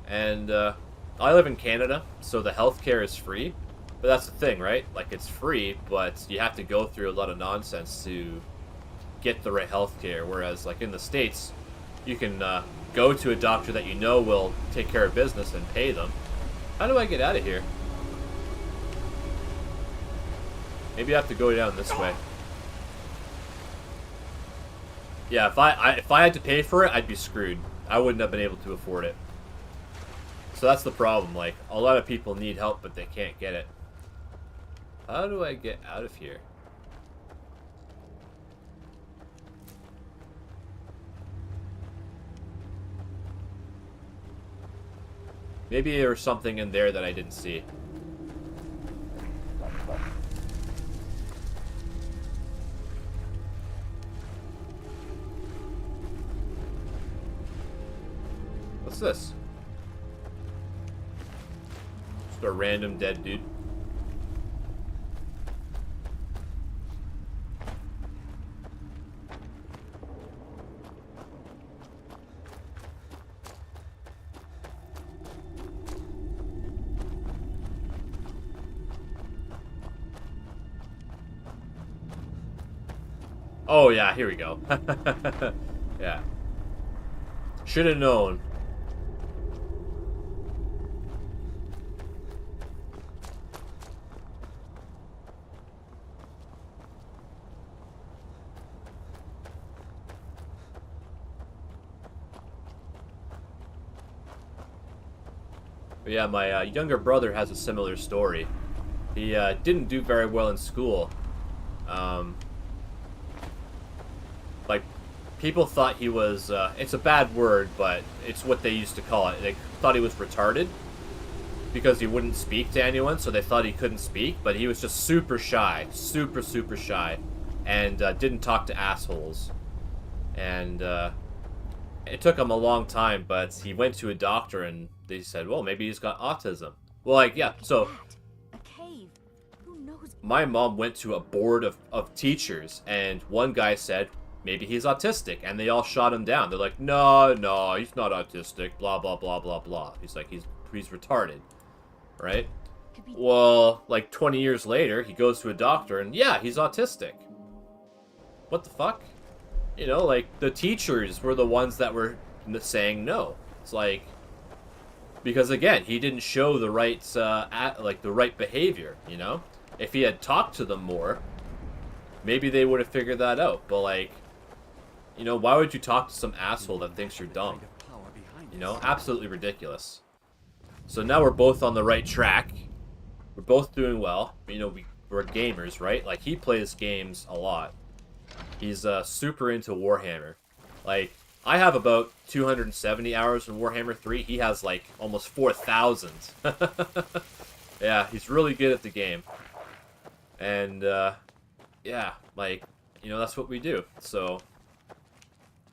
And, I live in Canada, so the healthcare is free. But that's the thing, right? Like, it's free, but you have to go through a lot of nonsense to get the right healthcare. Whereas, like, in the States, you can, go to a doctor that you know will take care of business and pay them. How do I get out of here? Maybe I have to go down this way. Yeah, if I had to pay for it, I'd be screwed. I wouldn't have been able to afford it. So that's the problem. Like, a lot of people need help, but they can't get it. How do I get out of here? Maybe there was something in there that I didn't see. What's this? Just a random dead dude. Oh yeah, here we go. Yeah. Should have known. But yeah, my younger brother has a similar story. He didn't do very well in school. Like, people thought he was, it's a bad word, but it's what they used to call it. They thought he was retarded because he wouldn't speak to anyone, so they thought he couldn't speak, but he was just super shy, super shy, and didn't talk to assholes. And it took him a long time, but he went to a doctor and they said, well, maybe he's got autism. Well, like, yeah, so A cave. Who knows? my mom went to a board of teachers, and one guy said, maybe he's autistic, and they all shot him down. They're like, no, he's not autistic, blah, blah, blah, blah, blah. He's like, he's retarded, right? Well, like 20 years later, he goes to a doctor, and yeah, he's autistic. What the fuck? You know, like, the teachers were the ones that were saying no. It's like, because again, he didn't show the right, the right behavior, you know? If he had talked to them more, maybe they would have figured that out. But like, you know, why would you talk to some asshole that thinks you're dumb? You know, absolutely ridiculous. So now we're both on the right track. We're both doing well. You know, we're gamers, right? Like, he plays games a lot. He's super into Warhammer. Like, I have about 270 hours in Warhammer 3. He has like almost 4,000. Yeah, he's really good at the game. And yeah, like, you know, that's what we do. So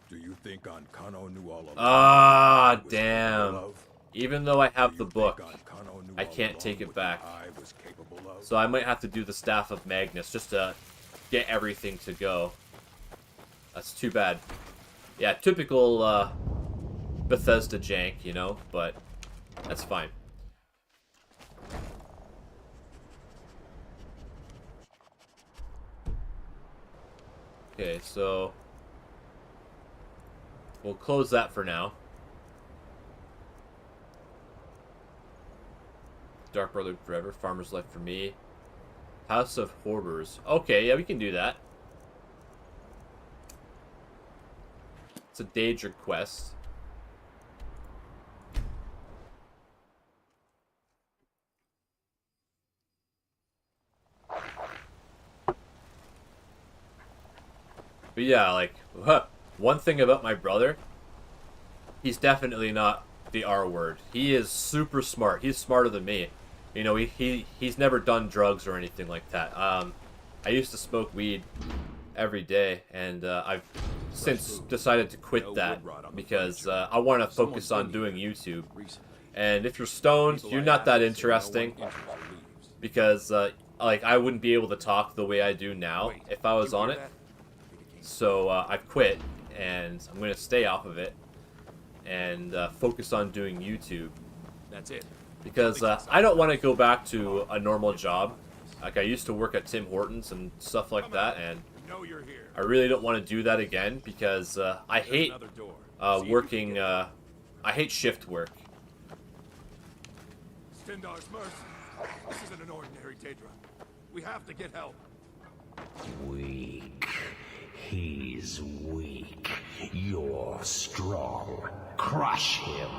Do you think Ancano knew all along? ah, damn. Even though I have the book, I can't take it back. So I might have to do the Staff of Magnus just to get everything to go. That's too bad. Yeah, typical Bethesda jank, you know, but that's fine. Okay, so we'll close that for now. Dark Brother forever, Farmer's Life for me. House of Hoarders. Okay, yeah, we can do that. It's a Daedric quest. But yeah, like, one thing about my brother, he's definitely not the R word. He is super smart. He's smarter than me. You know, he's never done drugs or anything like that. I used to smoke weed every day, and I've since decided to quit that because I want to focus on doing YouTube. And if you're stoned, you're not that interesting because like, I wouldn't be able to talk the way I do now if I was on it. So I've quit, and I'm going to stay off of it and focus on doing YouTube. That's it. Because I don't want to go back to a normal job. Like, I used to work at Tim Hortons and stuff like that, and I really don't want to do that again because I hate working. I hate shift work. Stendar's mercy. This isn't an ordinary Daedra. We have to get help. Weak. He's weak. You're strong. Crush him.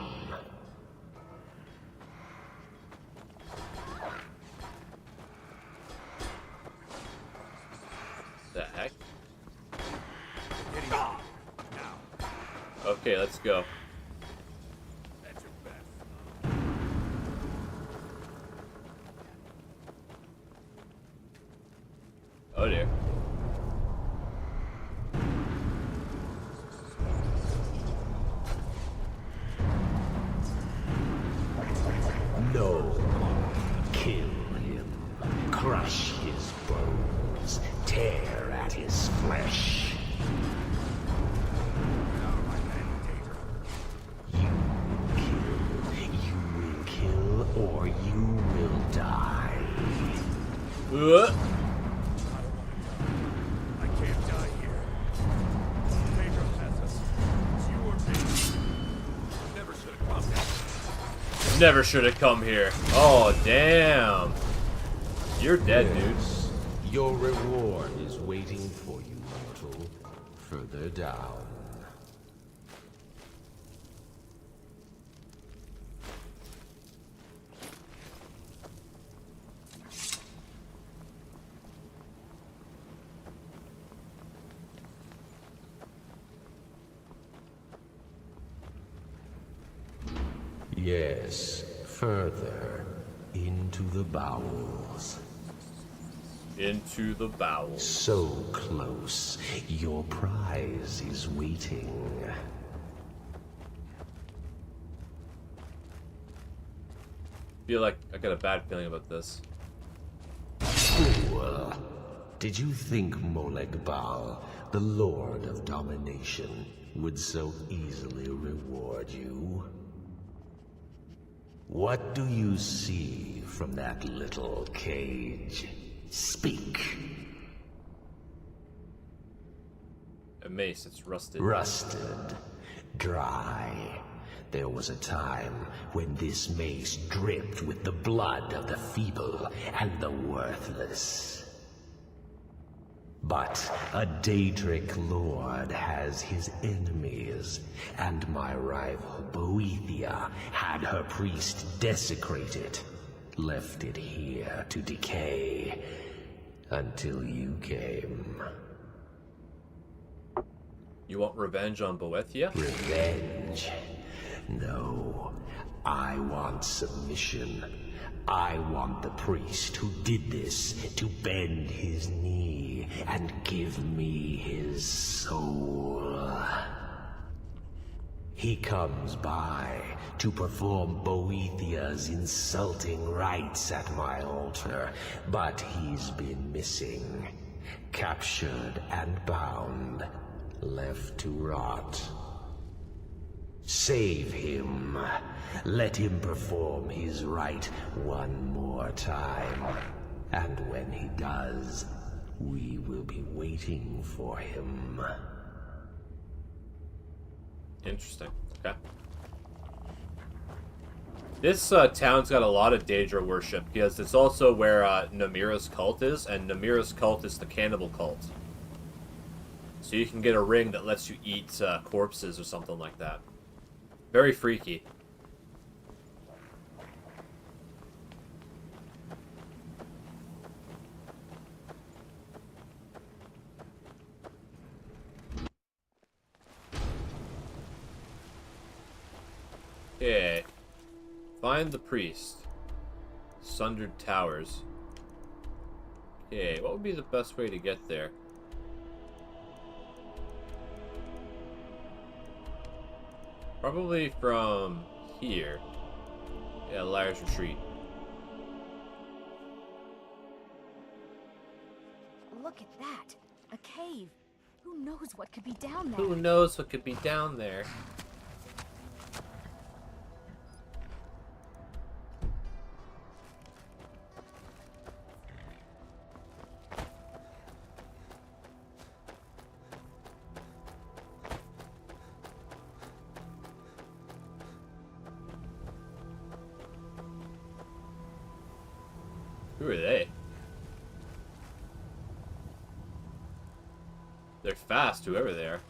The heck? Okay, let's go. Oh dear. No. Kill him. Crush his bones. Tear at his flesh. You will kill or you will die. I can't die here. Pedro has us. It's you or me. Never should have come here. Never should have come here. Oh, damn. You're dead, dude. Your reward is waiting for you, mortal. Further down. Yes, further into the bowels. Into the bowels. So close, your prize is waiting. Feel like I got a bad feeling about this. Fool. Did you think Moleg Bal, the Lord of Domination, would so easily reward you? What do you see from that little cage? Speak. A mace, it's rusted. Rusted. Dry. There was a time when this mace dripped with the blood of the feeble and the worthless. But a Daedric lord has his enemies, and my rival Boethia had her priest desecrated, left it here to decay, until you came. You want revenge on Boethia? Revenge? No, I want submission. I want the priest who did this to bend his knee and give me his soul. He comes by to perform Boethia's insulting rites at my altar, but he's been missing, captured and bound, left to rot. Save him. Let him perform his rite one more time. And when he does, we will be waiting for him. Interesting. Okay. This town's got a lot of Daedra worship, because it's also where Namira's cult is, and Namira's cult is the cannibal cult. So you can get a ring that lets you eat corpses or something like that. Very freaky. Okay. Find the priest. Sundered Towers. Okay, what would be the best way to get there? Probably from here. Yeah, Liar's Retreat. Look at that. A cave. Who knows what could be down there? Who knows what could be down there? Who are they? They're fast, whoever they are.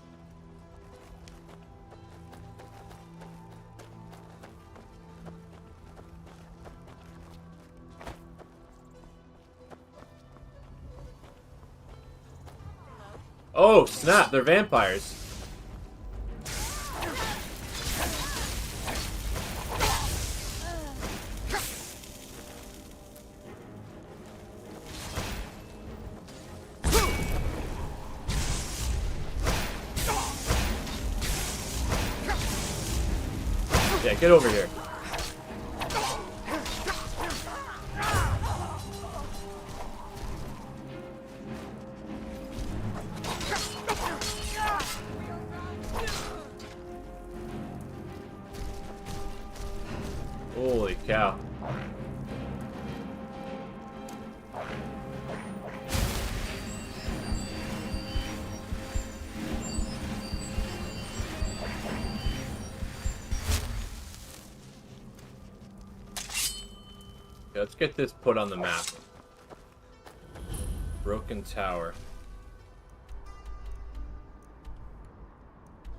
Oh, snap, they're vampires. Yeah, get over here. Holy cow. Okay, let's get this put on the map. Broken Tower.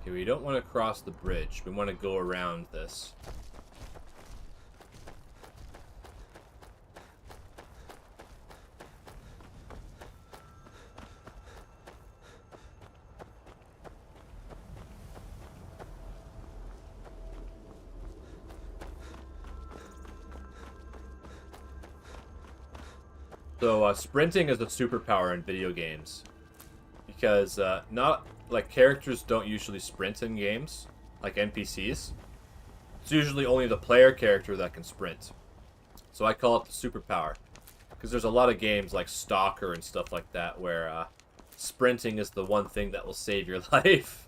Okay, we don't want to cross the bridge. We want to go around this. So, sprinting is a superpower in video games. Because, not, like, characters don't usually sprint in games, like NPCs. It's usually only the player character that can sprint. So I call it the superpower. Because there's a lot of games like Stalker and stuff like that where, sprinting is the one thing that will save your life.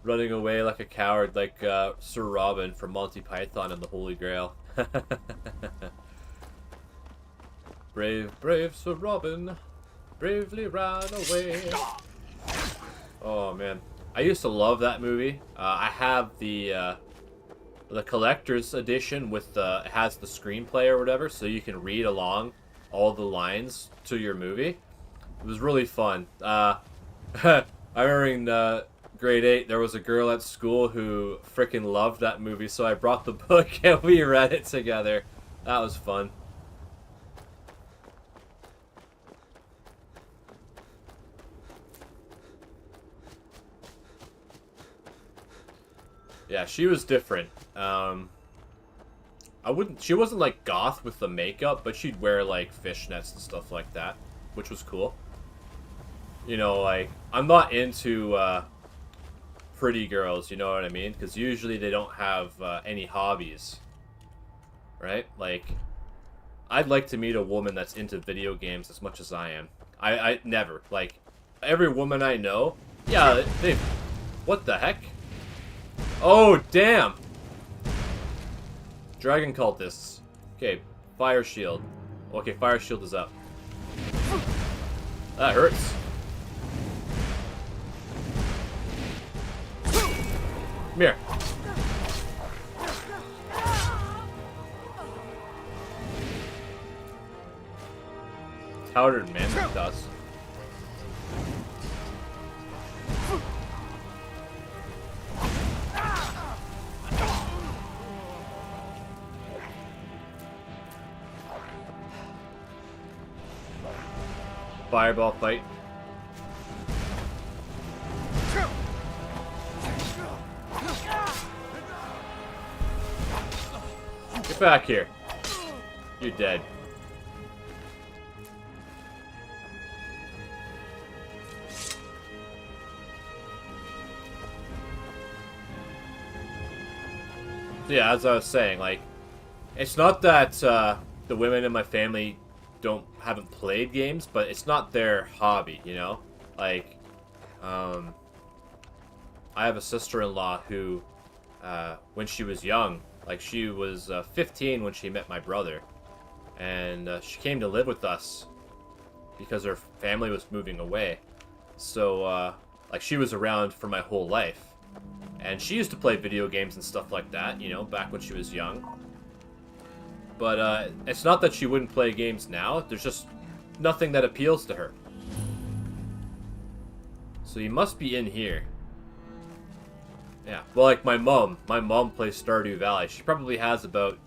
Running away like a coward like, Sir Robin from Monty Python and the Holy Grail. Brave, brave Sir Robin, bravely ran away. Oh man, I used to love that movie. I have the collector's edition with it has the screenplay or whatever, so you can read along all the lines to your movie. It was really fun. I remember in grade 8 there was a girl at school who freaking loved that movie, so I brought the book and we read it together. That was fun. Yeah, she was different. She wasn't like goth with the makeup, but she'd wear like fishnets and stuff like that, which was cool. You know, like, I'm not into pretty girls, you know what I mean? Because usually they don't have any hobbies, right? Like, I'd like to meet a woman that's into video games as much as I am. I never, like, every woman I know, yeah, they, what the heck? Oh, damn! Dragon cultists. Okay, fire shield. Okay, fire shield is up. That hurts. Come here. Powdered mammoth dust. Fireball fight. Get back here. You're dead. So yeah, as I was saying, like, it's not that the women in my family haven't played games, but it's not their hobby, you know? Like, I have a sister-in-law who, when she was young, like, she was 15 when she met my brother, and she came to live with us because her family was moving away. So, like, she was around for my whole life, and she used to play video games and stuff like that, you know, back when she was young. But it's not that she wouldn't play games now. There's just nothing that appeals to her. So you must be in here. Yeah. Well, like my mom. My mom plays Stardew Valley. She probably has about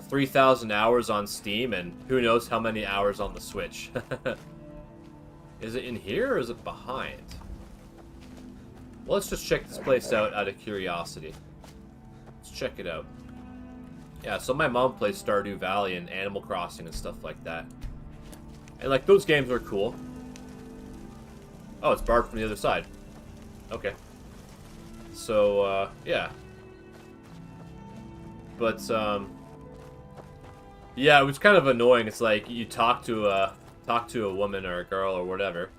3,000 hours on Steam and who knows how many hours on the Switch. Is it in here or is it behind? Well, let's just check this place out of curiosity. Let's check it out. Yeah, so my mom plays Stardew Valley and Animal Crossing and stuff like that. And, like, those games are cool. Oh, it's barred from the other side. Okay. So, yeah. But yeah, it was kind of annoying. It's like you talk to a woman or a girl or whatever,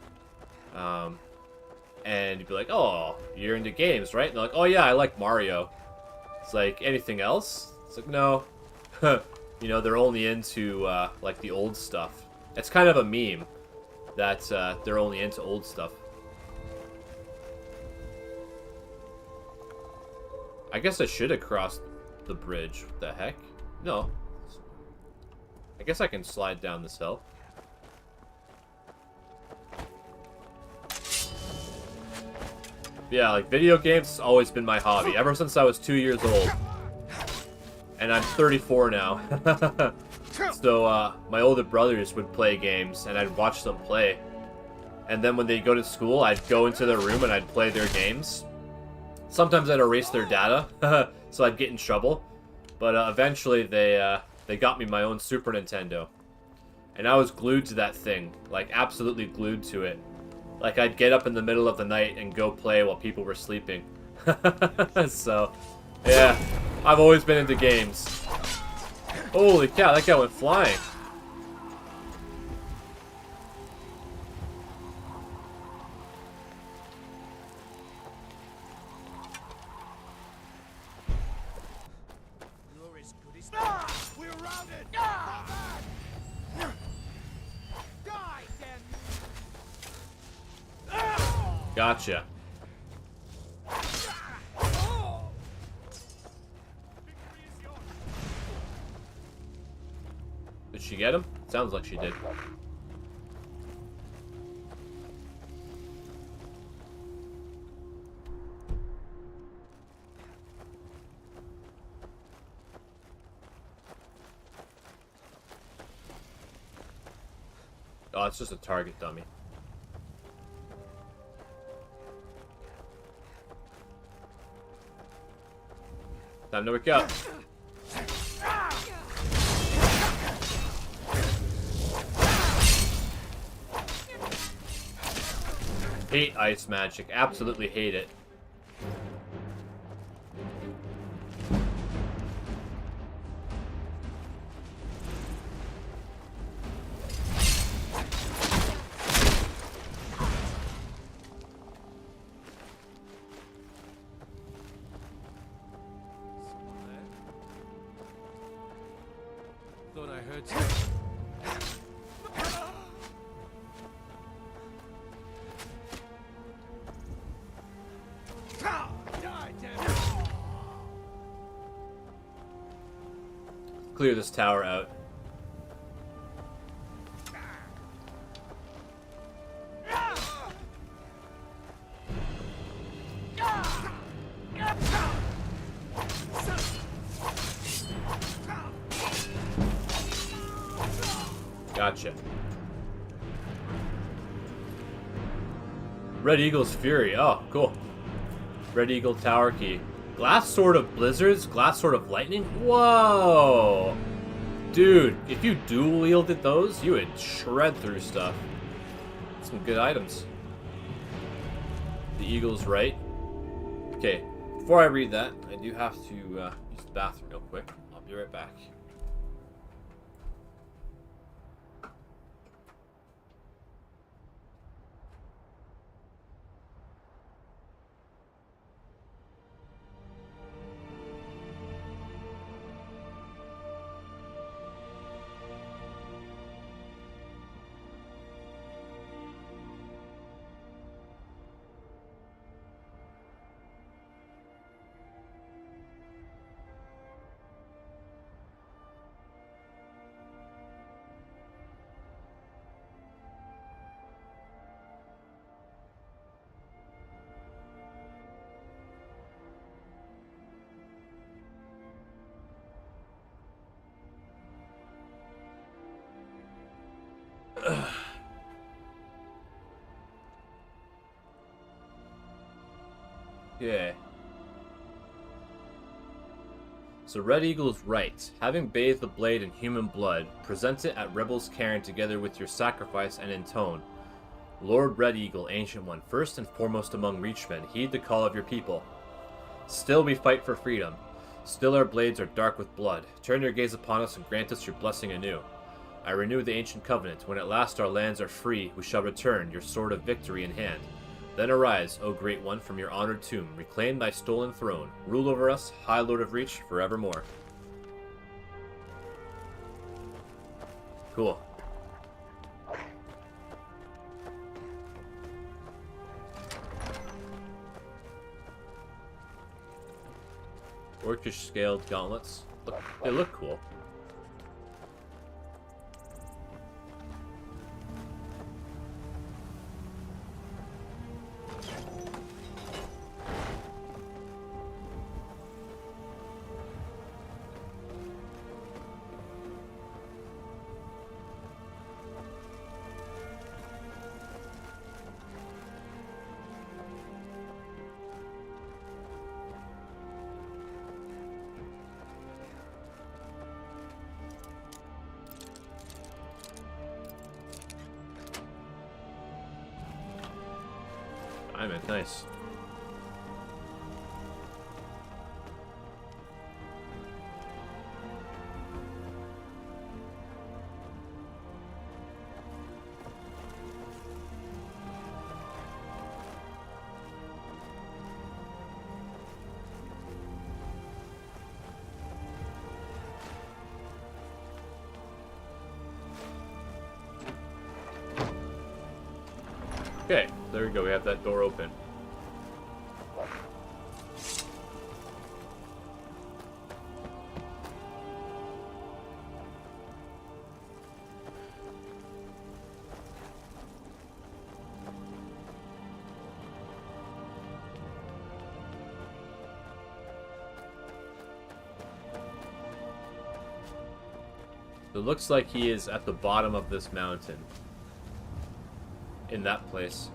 and you'd be like, "Oh, you're into games, right?" And they're like, "Oh yeah, I like Mario." It's like, anything else? It's like, no. You know, they're only into like the old stuff. It's kind of a meme that they're only into old stuff. I guess I should have crossed the bridge. What the heck? No. I guess I can slide down this hill. Yeah, like, video games has always been my hobby, ever since I was 2 years old. And I'm 34 now. So, my older brothers would play games, and I'd watch them play. And then when they go to school, I'd go into their room and I'd play their games. Sometimes I'd erase their data, so I'd get in trouble. But eventually they got me my own Super Nintendo. And I was glued to that thing, like absolutely glued to it. Like I'd get up in the middle of the night and go play while people were sleeping. So, yeah, I've always been into games. Holy cow, that guy went flying. We're routed! Fall back! Die, damn you! Gotcha. Did she get him? Sounds like she did. Oh, it's just a target dummy. Time to wake up. Hate ice magic. Absolutely hate it. Thought I heard something. Clear this tower out. Gotcha. Red Eagle's Fury. Oh, cool. Red Eagle Tower Key. Glass Sword of Blizzards? Glass Sword of Lightning? Whoa! Dude, if you dual wielded those, you would shred through stuff. Some good items. The Eagle's right. Okay, before I read that, I do have to use the bathroom real quick. I'll be right back. Yeah. So Red Eagle is right. Having bathed the blade in human blood, present it at Rebel's cairn together with your sacrifice and intone. Lord Red Eagle, Ancient One, first and foremost among Reachmen, heed the call of your people. Still we fight for freedom. Still our blades are dark with blood. Turn your gaze upon us and grant us your blessing anew. I renew the ancient covenant. When at last our lands are free, we shall return, your sword of victory in hand. Then arise, O Great One, from your honored tomb. Reclaim thy stolen throne. Rule over us, High Lord of Reach, forevermore. Cool. Orcish scaled gauntlets. Look, they look cool. Diamond, nice. Okay, there we go. We have that door open. It looks like he is at the bottom of this mountain. In that place.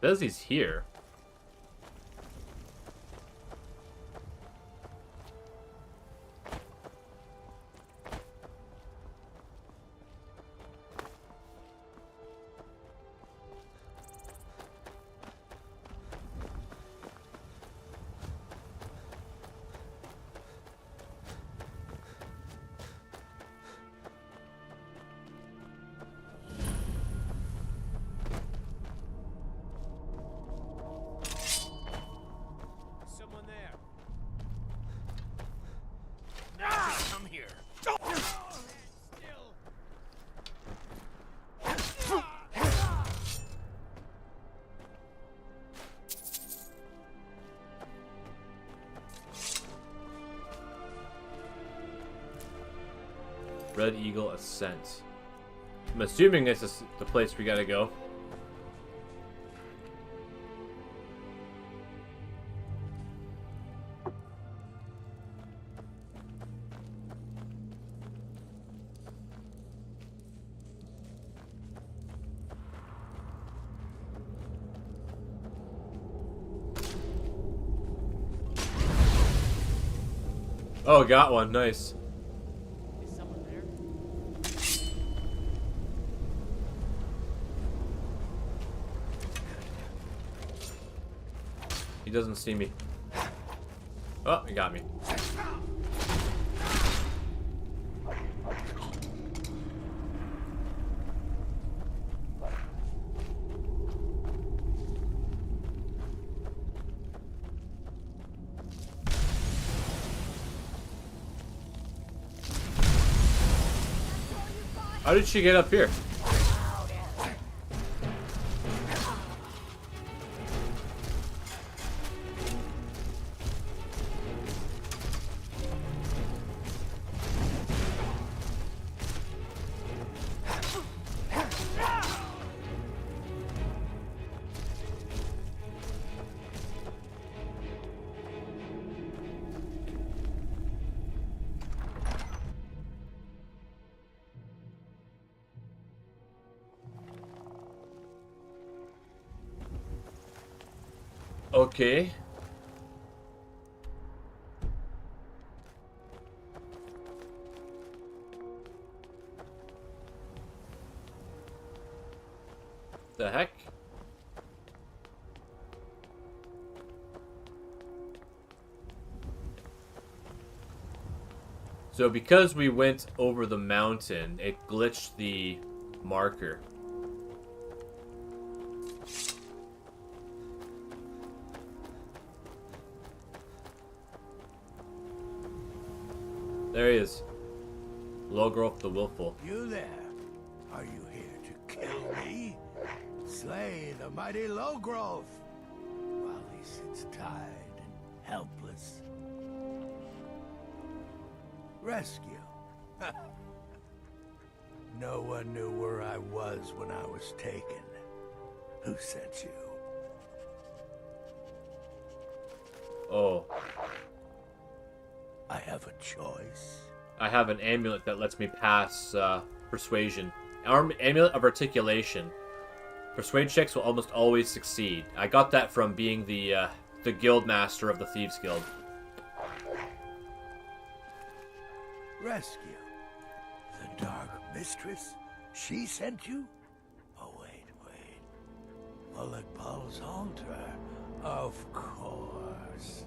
Says he's here. Red Eagle Ascent. I'm assuming this is the place we gotta go. Oh, got one. Nice. He doesn't see me. Oh, he got me. How did she get up here? Okay. The heck? So because we went over the mountain, it glitched the marker. There he is. Logrolf the Willful. You there? Are you here to kill me? Slay the mighty Logrolf while he sits tied and helpless. Rescue. No one knew where I was when I was taken. Who sent you? Oh. I have a choice. I have an amulet that lets me pass persuasion. Amulet of articulation. Persuade checks will almost always succeed. I got that from being the guild master of the Thieves Guild. Rescue. The Dark Mistress? She sent you? Oh, wait. Mulek Paul's altar. Of course.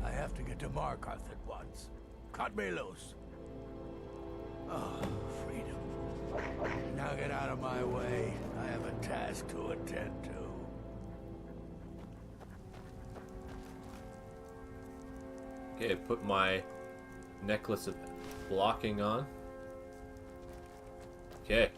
I have to get to Markarth at once. Cut me loose. Oh, freedom. Now get out of my way. I have a task to attend to. Okay, put my necklace of blocking on. Okay.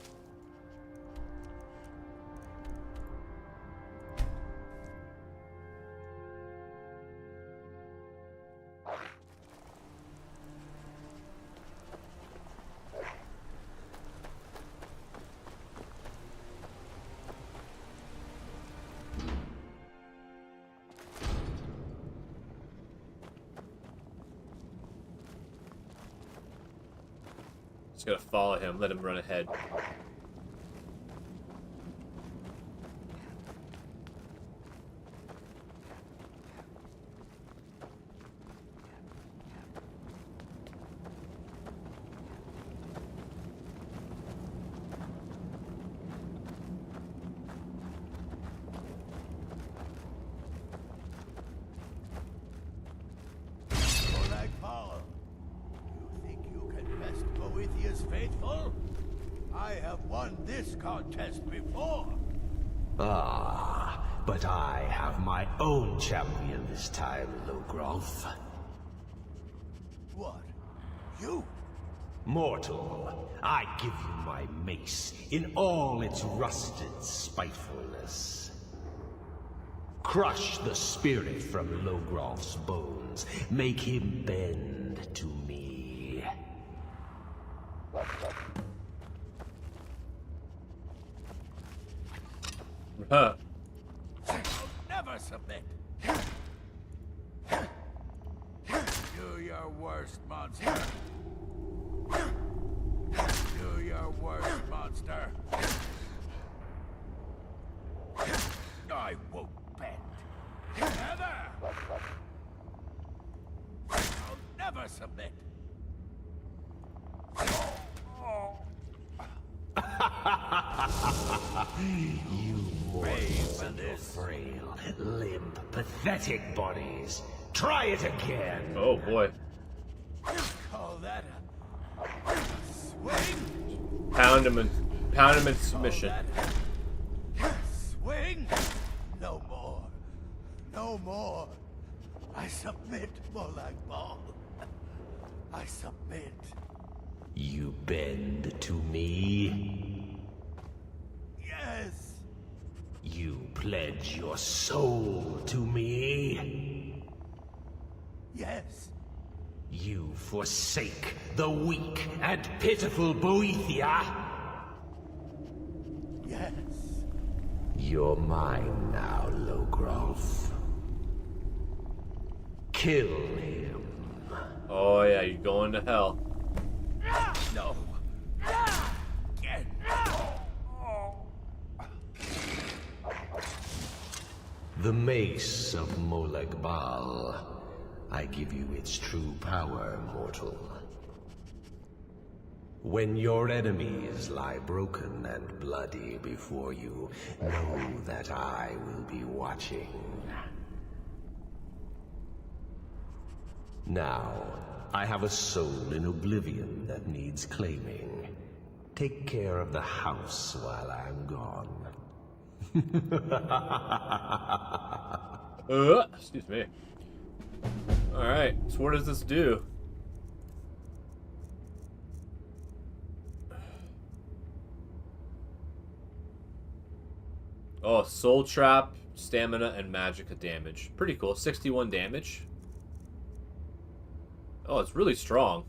Just gotta follow him, let him run ahead. Faithful? I have won this contest before. Ah, but I have my own champion this time, Logrolf. What? You? Mortal, I give you my mace in all its rusted spitefulness. Crush the spirit from Logrolf's bones. Make him bend to me. Huh. I'll never submit. Do your worst, monster. Do your worst, monster. I won't bend. Never! I'll never submit. You mortals and your frail, limp, pathetic bodies. Try it again. Oh boy. Call that a swing? Pound him in submission. Swing? No more. No more. I submit, Molag Bal. I submit. You bend to me? Yes. You pledge your soul to me? Yes. You forsake the weak and pitiful Boethia? Yes. You're mine now, Logrolf. Kill him. Oh yeah, you're going to hell. No. Again. The Mace of Molag Bal. I give you its true power, mortal. When your enemies lie broken and bloody before you, know that I will be watching. Now, I have a soul in oblivion that needs claiming. Take care of the house while I'm gone. Excuse me. Alright, so what does this do? Oh, soul trap, stamina, and magicka damage. Pretty cool. 61 damage. Oh, it's really strong.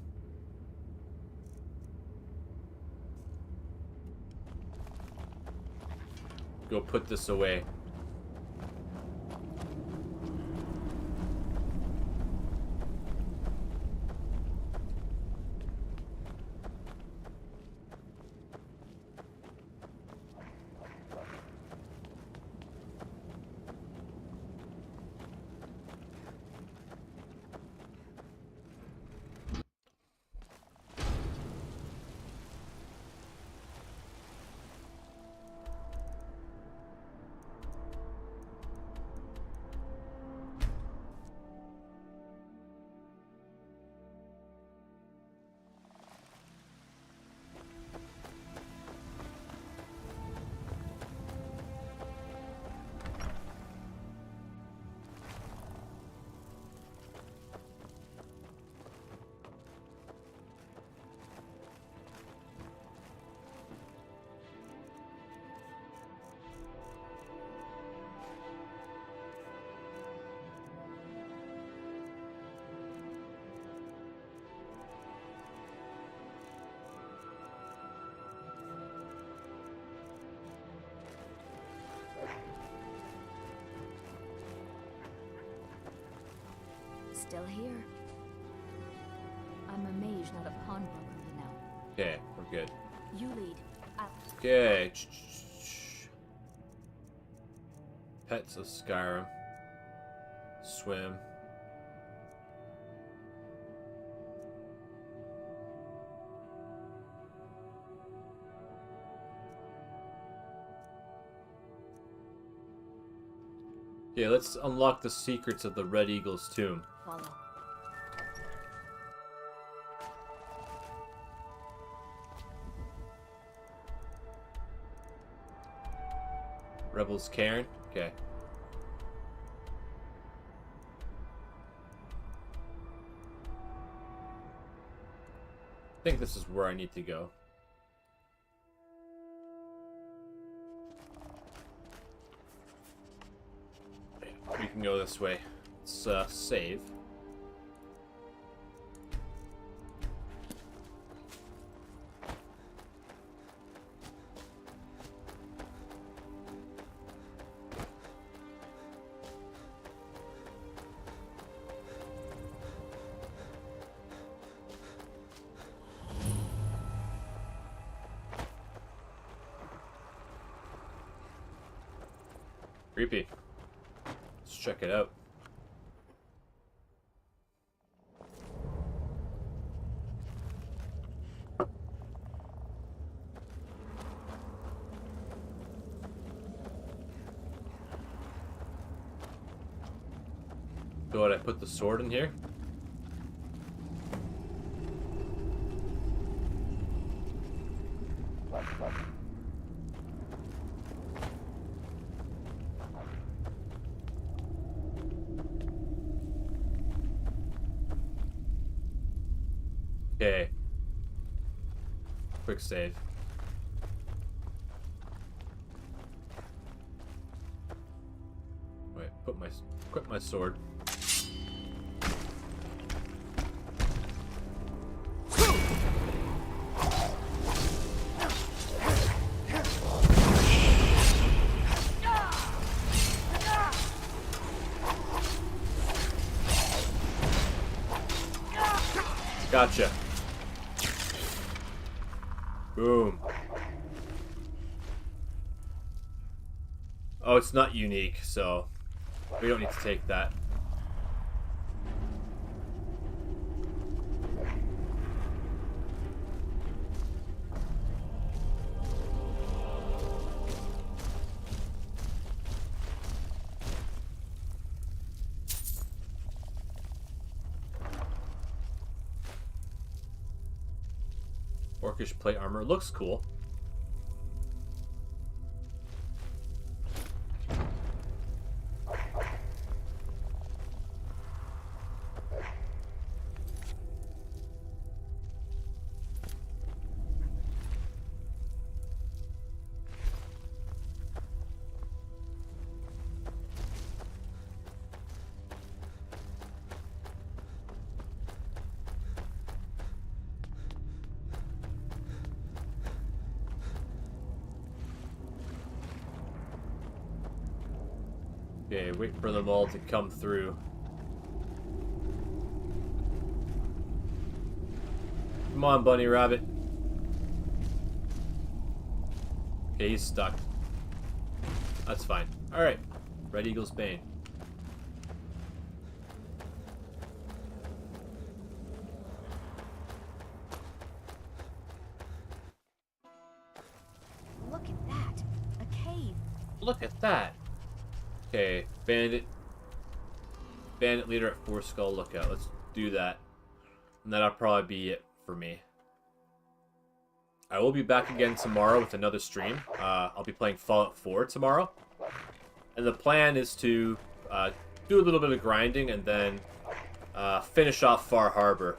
Go put this away. Still here. I'm a mage, not a pawnbroker, you know. Okay, we're good. You lead. Okay. Pets of Skyrim. Swim. Yeah, let's unlock the secrets of the Red Eagle's tomb. Follow. Rebels Cairn? Okay. I think this is where I need to go. We can go this way. Let's save. Creepy. Let's check it out. So what, I put the sword in here? Okay. Quick save. Wait, equip my sword. Gotcha. Boom. Oh, it's not unique, so We don't need to take that. Orcish plate armor looks cool. Okay, wait for them all to come through. Come on, bunny rabbit. Okay, he's stuck. That's fine. Alright. Red Eagle's Bane. Look at that. A cave. Look at that. Okay, bandit leader at Four Skull Lookout. Let's do that. And that'll probably be it for me. I will be back again tomorrow with another stream. I'll be playing Fallout 4 tomorrow. And the plan is to do a little bit of grinding and then finish off Far Harbor.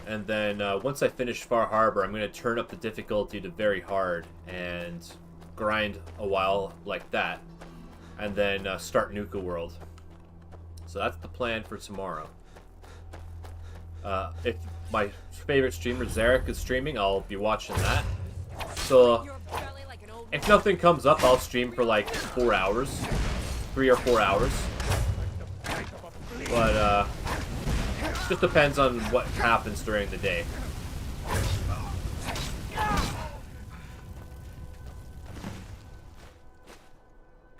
And then once I finish Far Harbor, I'm going to turn up the difficulty to very hard and grind a while like that. And then start Nuka World. So that's the plan for tomorrow. If my favorite streamer, Zarek, is streaming, I'll be watching that. So, if nothing comes up, I'll stream for like 4 hours. 3 or 4 hours. But, just depends on what happens during the day.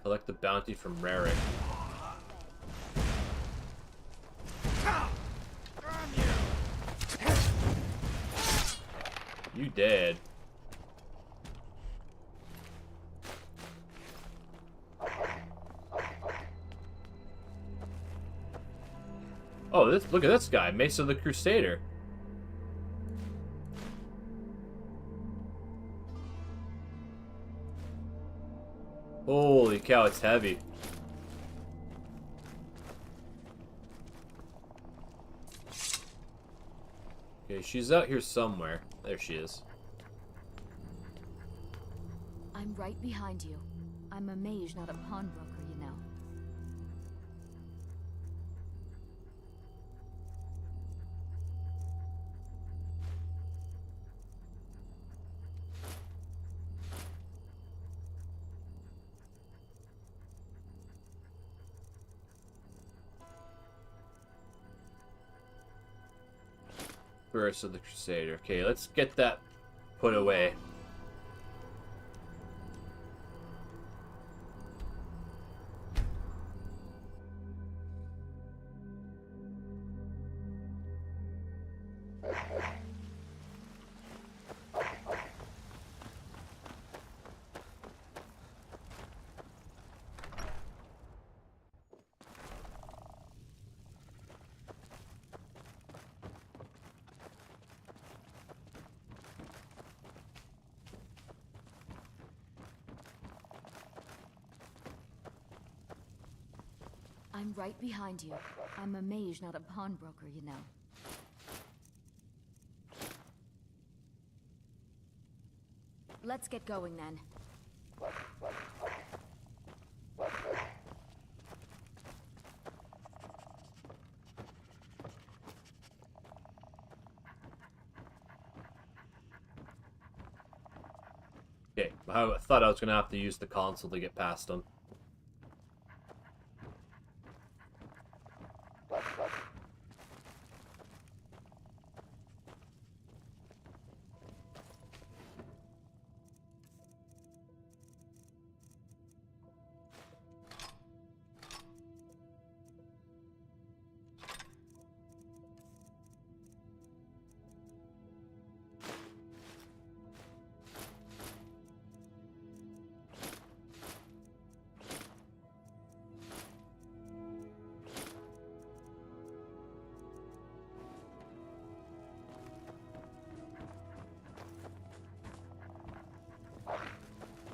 Collect the bounty from Rarick. You dead. Oh, look at this guy, Mesa the Crusader. Holy cow, it's heavy. Okay, she's out here somewhere. There she is. I'm right behind you. I'm a mage, not a pawnbroker, you know. Curse of the Crusader. Okay, let's get that put away. I'm right behind you. I'm a mage, not a pawnbroker, you know. Let's get going then. Okay, I thought I was going to have to use the console to get past them.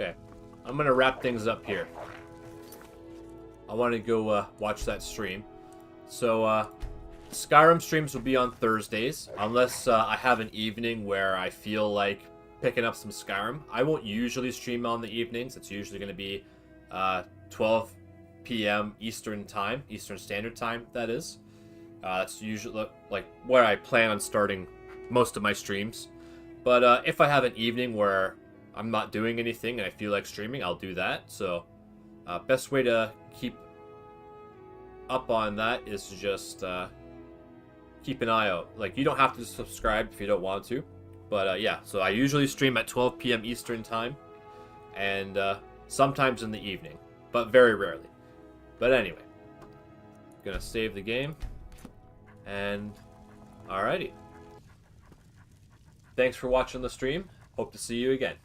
Okay. I'm gonna wrap things up here. I want to go watch that stream. So, Skyrim streams will be on Thursdays, unless I have an evening where I feel like picking up some Skyrim. I won't usually stream on the evenings. It's usually going to be 12 p.m. Eastern Time, Eastern Standard Time, that is. That's usually like where I plan on starting most of my streams. But if I have an evening where I'm not doing anything and I feel like streaming, I'll do that. So, best way to keep up on that is to just keep an eye out. Like, you don't have to subscribe if you don't want to. But yeah, so I usually stream at 12 p.m. Eastern Time. And sometimes in the evening. But very rarely. But anyway. Gonna save the game. And alrighty. Thanks for watching the stream. Hope to see you again.